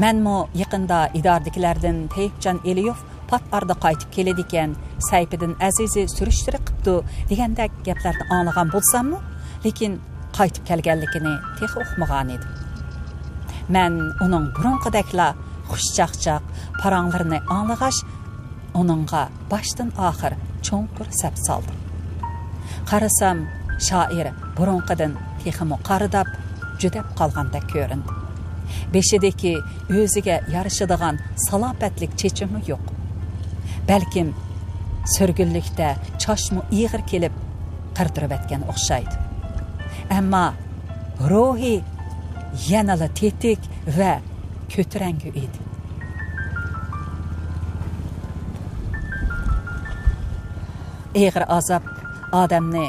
Menmo yaqinda idoradagilardan Teyfcan Eliyov pat arda qaytib keladi ekan, sayfidan azizi surishtirib qipti degandek gaplarni anglagan bo'lsam-mu, lekin qaytib kelganligini tex o'qimagan edim. Men uning burunqidakla xushchaqchaq paranglarini anglag'ash, uningga boshdan oxir cho'nqur sap soldim. Qarasam, shoir burunqidan teximi qaridab, judab qolgandek ko'rindi. Beshidagi o'ziga yarashadigan salopatlik chechimi yo'q. Balkim surgunlikda choshmu ig'ir kelib qirdirib etgan o'xshaydi. Ammo ruhi yanala tetik va ko'tarangi edi. Ig'ir azob odamni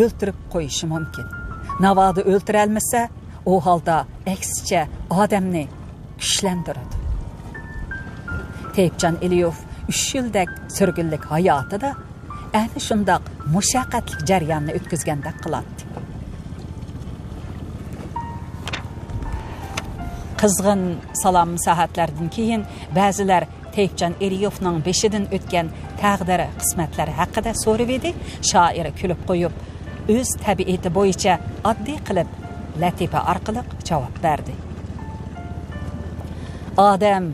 o'ltirib qo'yishi mumkin. Navoda o'ltirolmasa, o holda aksicha odamni kuchlantiradi. Teyfcan Eliyov 3 yildak surgunlik hayotida ana shundoq mushaqqatli jarayonni o'tkazgandek qiladi. Qizg'in salom saatlardan keyin ba'zilar Teyfcan Eliyovning beshidan o'tgan taqdiri qismatlari haqida so'rab edi. Shoir kulib qo'yib, o'z tabiati bo'yicha oddiy qilib latifa orqali javob berdi. Odam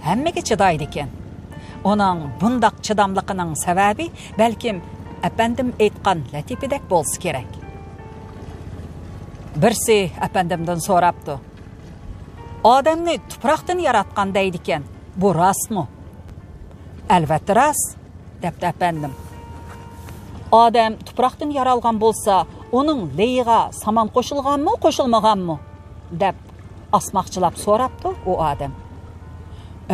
hammaga chidaydi ekan. Uning bundoq chidamligining sababi balkim apandim aytgan latifadek bo'lsa kerak. Birsi apandimdan so'rabdi. Odamni tuproqdan yaratgan deydi ekan. Bu rostmi? Albatta rost, debdi apandim. Odam tuproqdan yaralgan bo'lsa, uning leyiga saman qo'shilganmi, qo'shilmaganmi? deb asmoqchilab so'rabdi u odam.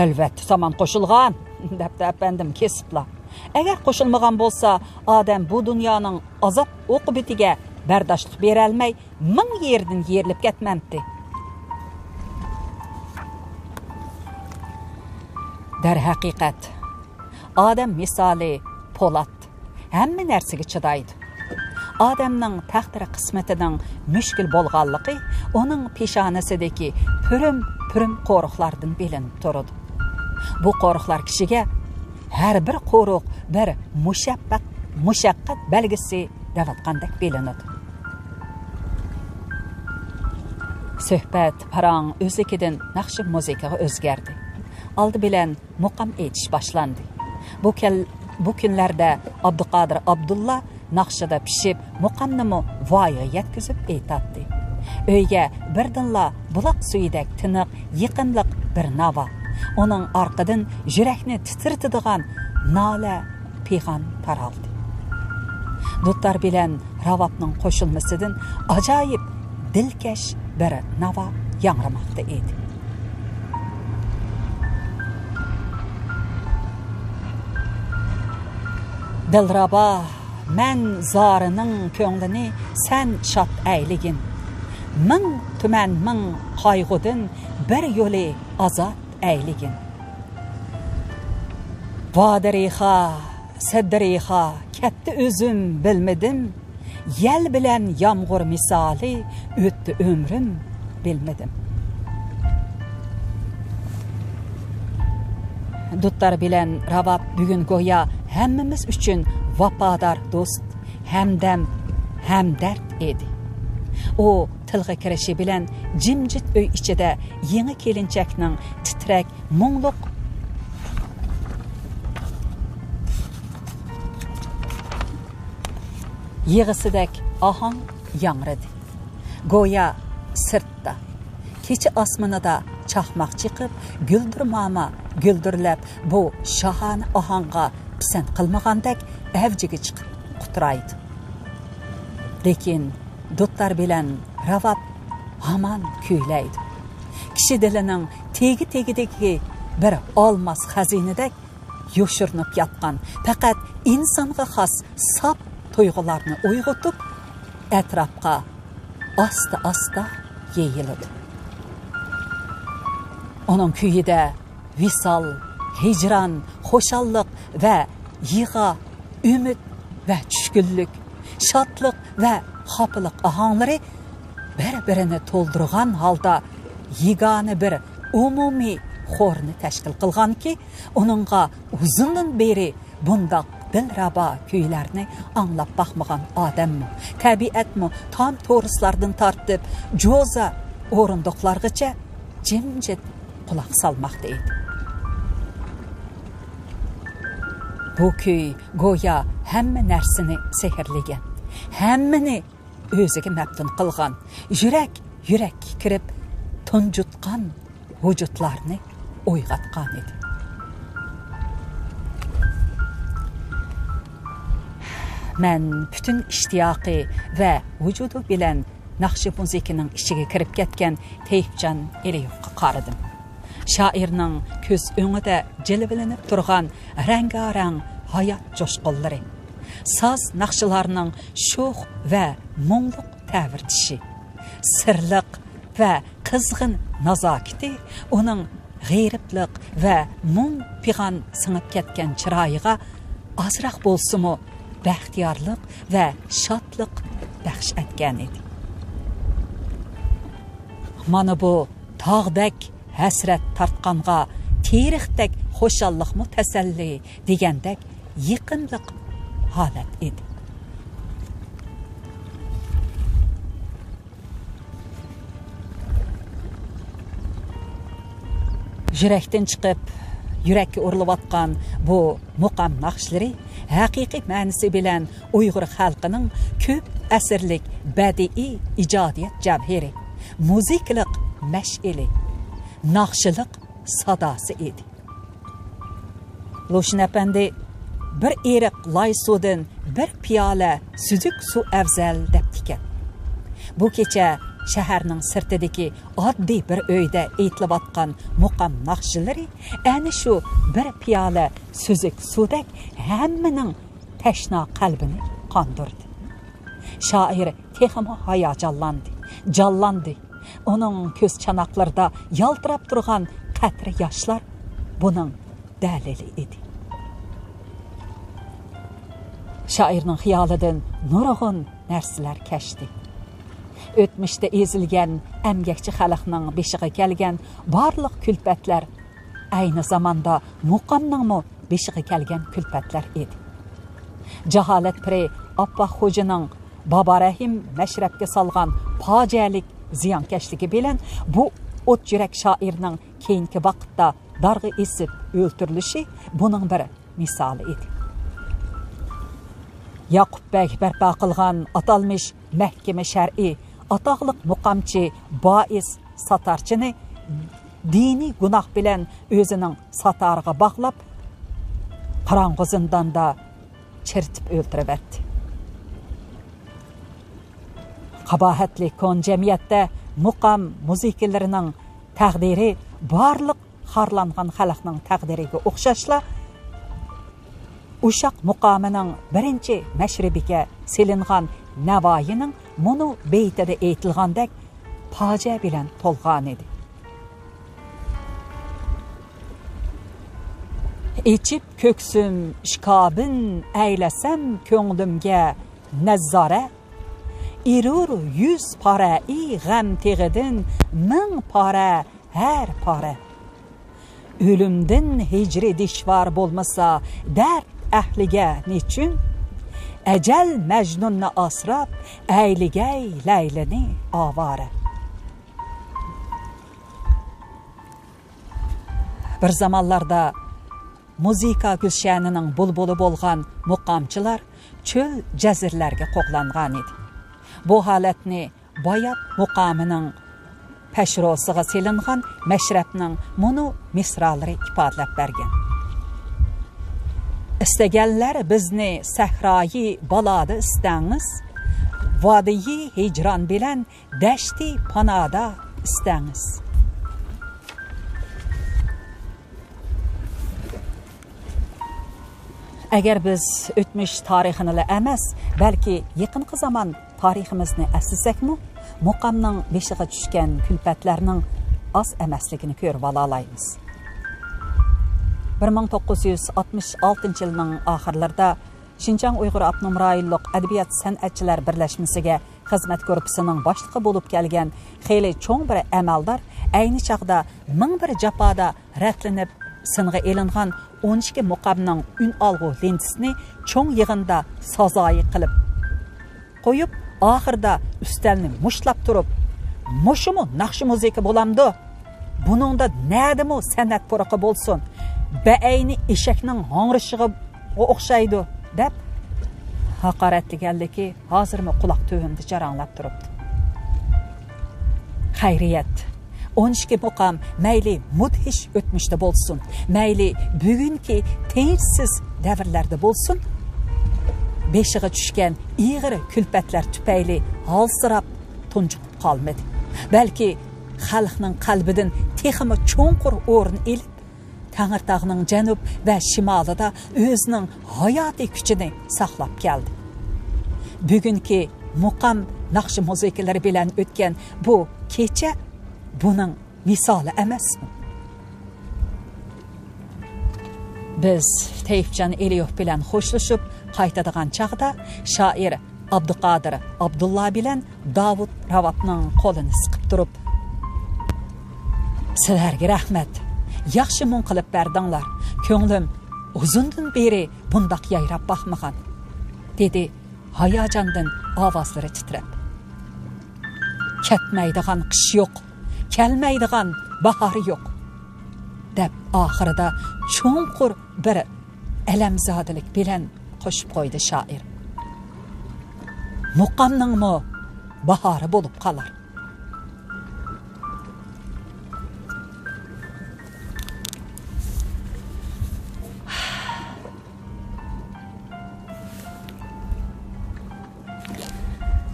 Albatta saman qo'shilgan, debdi apandim kesibla. Agar qo'shilmagan bo'lsa, odam bu dunyoning azob o'qibitiga bardoshlik bera olmay, 1000 yerdan yerilib ketmamdi. Dar haqiqat, odam misoli Polat, hamma narsaga chidaydi. Odamning taqdiri qismatining mushkul bo'lganligi uning peshonasidagi purim qo'riqlardan bilinib turadi. Bu qo'riqlar kishiga har bir qo'riq bir mushaqqat belgisi davatqandek bilinadi. Suhbat parang o'zligidan naqshi muzikaga o'zgardi. Oldi bilan muqam aytish boshlandi. Bu kunlarda Abduqodir Abdulla naqshida pishib, muqamnimi voyaga yetkazib aytadi. Uyga birdinla buloq suyidek tiniq, yiqimliq bir nava. Onun arqadan yurakni titirtadigan nola pig'am taraldi. Dutlar bilan ravabning qo'shilmasidan ajoyib dilkash bir nava yangramoqda edi. Dilraba, men zorining ko'nglini sen shod ayligin. Ming tuman ming qayg'udan bir yo'li azod ayligin. Vadiriha, siddiriha, katta o'zim bilmedim. Yel bilan yomg'ir misali o'tdi umrim bilmedim. Dutlar bilan ravab bugun go'yo hammamiz uchun vafodor do'st, hamdam, hamdard edi. O tilga kirishi bilan jimjit uy ichida yangi kelinchakning titrak, mungluq yig'isidek ohang yangradi. Go'yo sirtda, kecha osmonida chaqmoq chiqib, guldirmama guldirlab bu shohona ohangga pisand qilmagandek avjiga chiqib qutiraydi. Lekin dutlar bilan ravab hamon kuylaydi. Kishi dilining tegi-tegidagi bir olmos xazinadek yo'shirinib yotgan, faqat insonga xos sap tuyg'ularni uyg'otib, atrofga asta yeyiladi. Onun kuyida visal, hicran, xo'shallik va yig'a, umid va tushkunlik, shodlik va xofalik ohanglari bir-birini to'ldirgan holda yegona bir umumiy xo'rni tashkil qilganki, uningga uzundan beri bundoq dilrabo kuylarni anglab baxmagan odammi, tabiatmi tam to'rislardan tortib jo'za o'rindiqlargacha jimjit quloq solmoqda edi. Bu kuy go'yo hamma narsani sehrlagan, hammani o'ziga maftun qilgan, yurak kirib tunjutgan vujudlarni uyg'otgan edi. Men bütün ishtiyoqi va vujudi bilan naqshi musiqining ichiga kirib ketgan Teyipjon Eliyevga qaradim. Shoirning ko'z o'ngida jilvalanib turgan rangarang hayot jo'shqinlari, soz naqshilarning sho'x va mungluq ta'virtishi, sirliq va qizg'in nazokati uning g'ayribliq va mung pig'an singib ketgan chiroyiga ozroq bo'lsa-mu baxtiyorlik va shodlik baxsh etgan edi. Mana bu tog'dek hasrat tartqanға tarixdek xo'shallikmi tasalli degandek yiqinliq holat edi. Yurakdan chiqib yurakka urilayotgan bu muqam naqshlari haqiqiy ma'nosi bilan Uyg'ur xalqining ko'p asrlik badiiy ijodiyat javhiri, muzikalik mash'ili, naqshilik sadosi edi. Lushin apandi bir eriq loy suvdan bir piyola suzuk suv afzal debdikan. Bu kecha shaharning sirtidagi oddiy bir uyda aytilayotgan muqam naqshilari ana shu bir piyola suzuk suvdek hammaning tashno qalbini qondirdi. Shoir texmo hayajonlandi. Onun ko'z chanoqlarida yaltirab turgan qatri yoshlar buning dalili edi. Şairning xiyolidan nurg'un narsalar kashdi. O'tmishda ezilgan emgakchi xalqning beshiga kelgan barliq kulfatlar ayni zamonda muqamning beshiga kelgan kulfatlar edi. Jaholat piri Oppoq xo'janing Babo Rahim mashrabga solgan fojialik ziyonkashligi bilan bu o't yurak shoirning keyingi vaqtda darg'i esib o'ltirilishi buning bir misoli edi. Yaqub Bey barpo qilgan atalmish mahkama shar'iy atoqliq muqamchi bois satarchini diniy gunoh bilan o'zining satariga bog'lab qorong'u zindonda chertib o'ltiribdi. Qabohatli kon jamiyatda muqam musiqilarining taqdiri barliq xorlangan xalqning taqdiriga o'xshashla Uşaq muqamining birinchi mashribiga selingan Navoiyning munu beytida aytilgandek fojia bilan to'lgan edi. İçib köksüm şkabın eyləsəm könglimga nəzzarə, İrur 100 para-i gəm teğidin 1000 para hər para. Ölümdin hicri dişvar bolmasa dərd əhliga niçün? Əcəl məcnunna asrab əyligəy Leylini avara. Bir zamanlarda muzika gülşənining bulbulu bolğan muqamçılar çöl cəzirlərə qoğlanğan idi. Bu halatni Bayat muqamining pəşrosiga selingan məşrəbning munu misralari ifadalab bergan. İstəgənlər bizni səhrayi balada istəңiz, vadiyi hicran bilan dəşti panada istəңiz. Agar biz o'tmish tarixini emas, balki yaqinqi zaman tariximizni əslesəkmi, muqamning beshiga tushgan kulfatlarning az emasligini ko'rib olaymiz. 1966 yilning oxirlarida Şinjan Uyg'ur Abnum Rayonluq Adabiyot san'atchilar birlashmasiga xizmat korpusining boshlig'i bo'lib kelgan xeyli cho'ng bir amaldor ayni chaqda 1001 jafoda ratlanib singa elingan 12 muqamning un olg'u lentisini cho'ng yig'inda sazoyi qilib qo'yib, oxirda ustalni mushlab turib, "Mushumu naqshi musiqa bo'lamdi. Buningda nadimi san'at puruqi bo'lsin? Ba'ayni eshakning hongrishiga o'xshaydi" deb haqoratlaganligi hozirmi quloq tuvimda jaranglab turibdi. Xayriyat, 12 muqam mayli mudhish o'tmishda bo'lsin, mayli bugungi tenchsiz davrlarda bo'lsin, beshiga tushgan ig'ir kulfatlar tufayli holsirab tunjiqib qolmadi. Balki xalqning qalbidan texmi cho'nqur o'rin elib, Tangirtog'ning janub va shimolida o'zining hayotiy kuchini saqlab keldi. Bugungi muqam naqshi musiqalari bilan o'tgan bu kecha buning misoli emasmi? Biz Tayfjon Eliyov bilan xo'shlashib qaytadigan chaqda shoir Abduqodir Abdulla bilan Davud Ravabning qo'lini siqib turib, "Sizlarga rahmat. Yaxshi mun qilib berdinglar. Ko'nglim uzundan beri bundaq yayrab baxmagan", dedi hayajondan ovozlari titrab. "Ketmaydigan qish yo'q, kelmaydigan bahori yo'q" deb oxirida cho'nqur bir alamzodalik bilan qo'shib qo'ydi shoir. Muqamningmi bahori bo'lib qolar.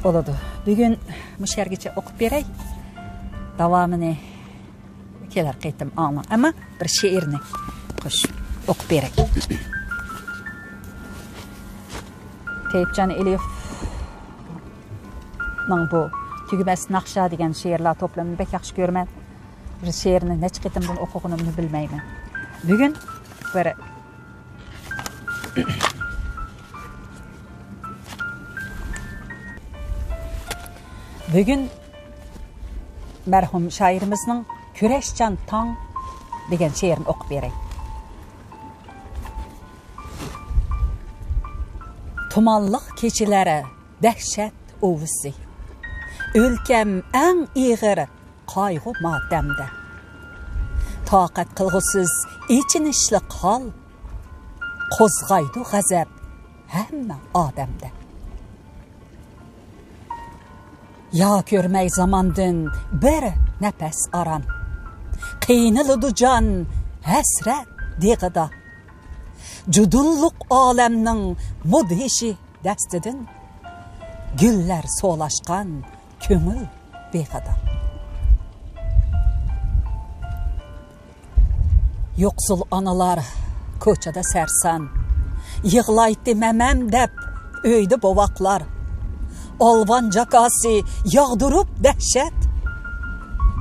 Bo'ladi. Bugun mushargacha o'qib beray. Davomini kelar qaytim ama. Amma bir she'rni qo'shib o'qib beray. Tayfjon Eliyov bu Tugumas naqsha degan she'rlar to'plamini bek yaxshi ko'raman. Bir she'rni necha qitimdan o'qig'animni bilmayman. Bugun bir Bugün merhum şairimizin Küreşcan Tang degan şiirini okup berey. Tumanlıq keçilere dehşet ovusi. Ülkem en iğir kaygı matemde. Taqat kılgısız içinişlik hal. Kozgaydı gazap hemme ademde. Ya görmey zamandın bir nefes aran. Qiynilıdı can hasret diğida. Cudulluk alemnin mudhişi destidin. Güller solaşkan kömül beğida. Yoksul analar koçada sersan. Yığlaydı memem dep öydü bovaklar. Alvan cakası yağdırıp dehşet.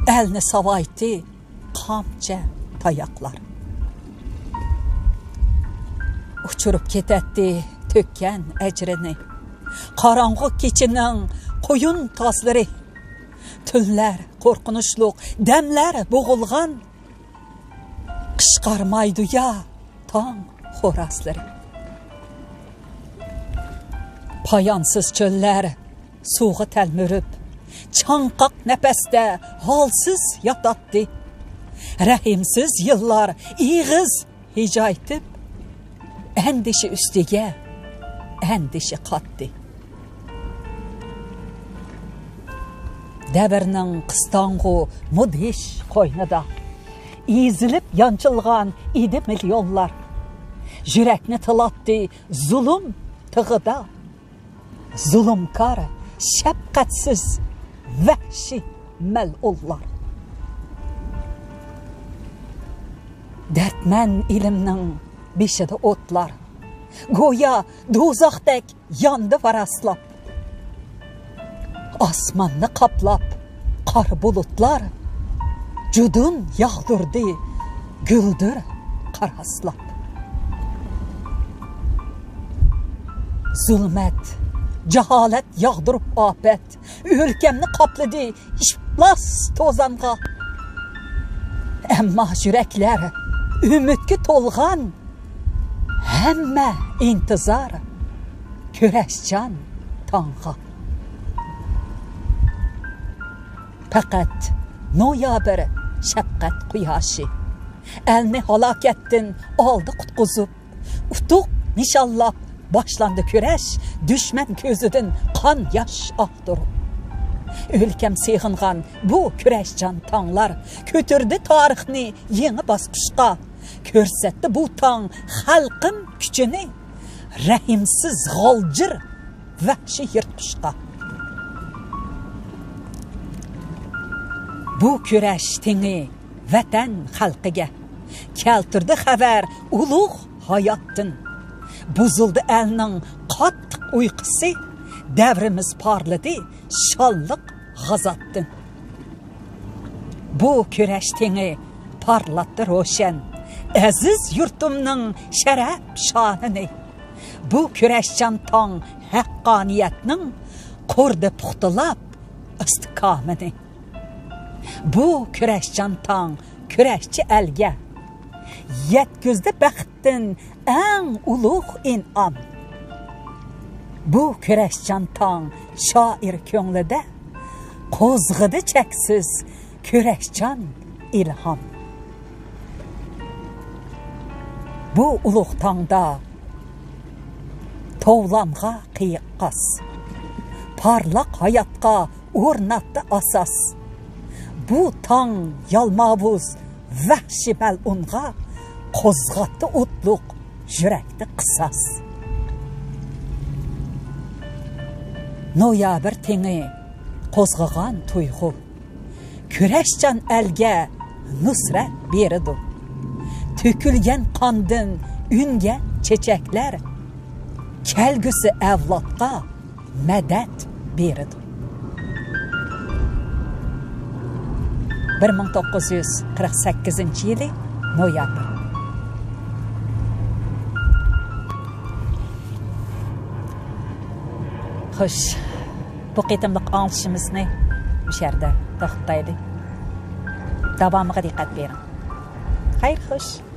Elini savaydı kamça tayaklar. Uçurup ketetti tökken ecrini. Karanlık keçinin koyun tasları. Tünler korkunuşluk, demler boğulgan. Kışkarmaydı ya tam horasları. Payansız çöller suğu telmürüp, çankak nefeste halsız yatattı. Rahimsiz yıllar iğiz hicaytip, endişi üstüge endişi kattı. Devirnin kıstanğı mudhiş koynada, izilip yançılgan idi milyonlar. Yürekni tılattı zulüm tığıda. Zulümkar, şefkatsiz, vahşi melullar. Dertmen ilimnin beşide otlar. Goya dozaqdek yandı varaslap. Asmanını kaplap, kar bulutlar. Cudun yağdırdı, güldür karaslap. Zulmet, cehalet yağdırıp afet. Ülkemni kapladı işplas tozanğa. Emma yürekler ümitki tolgan. Hemme intizar Küreşcan Tang'a. Fakat noyabir şefkat kuyaşı. Elini halakettin aldı kutkuzup. Utuq nişallap başlandı küreş. Düşmen közüdün kan yaş ahtırıp. Ülkem sığıngan bu Küreşcan Tanglar kötürdü tarixini yeni basqışqa. Körsetti bu tang halkın küçünü. Rahimsiz galcır vahşi yırtqışqa. Bu küreş tini vatan halkıga. Keltirdi haber uluq hayattın. Buzuldu elinin qattiq uyqusi. Devrimiz parladı şallık gazattın. Bu küreş tini parlattı roşen. Aziz yurtumның şərəf şanını. Bu Küreşcan Tang haqqaniyetinin kurdu puxtulab istikamını. Bu Küreşcan Tang küreşçi elge. Yetküzde bəxttin en uluq inam. Bu Küreşcan Tang şair köңlüde qozğıdı çeksiz Küreşcan ilham. Bu uluq tangda tovlamğa qiyiqqas. Parlaq hayatqa ornattı asas. Bu tang yalmavuz vahşi melunğa qozğatdı utluq yürekti qısas. Noyabir tini qozğıgan tuyğu. Küreşcan elge nusret beridu. Tökülgen kandın ünge çeçekler. Kelgüsü evlatqa medet beridu. 1948 yılı noyabr. Xoş, bu qitimliq anglışımız ne? bu yerda to'xtaydi. Davomga diqqat bering. Xayr xo'sh.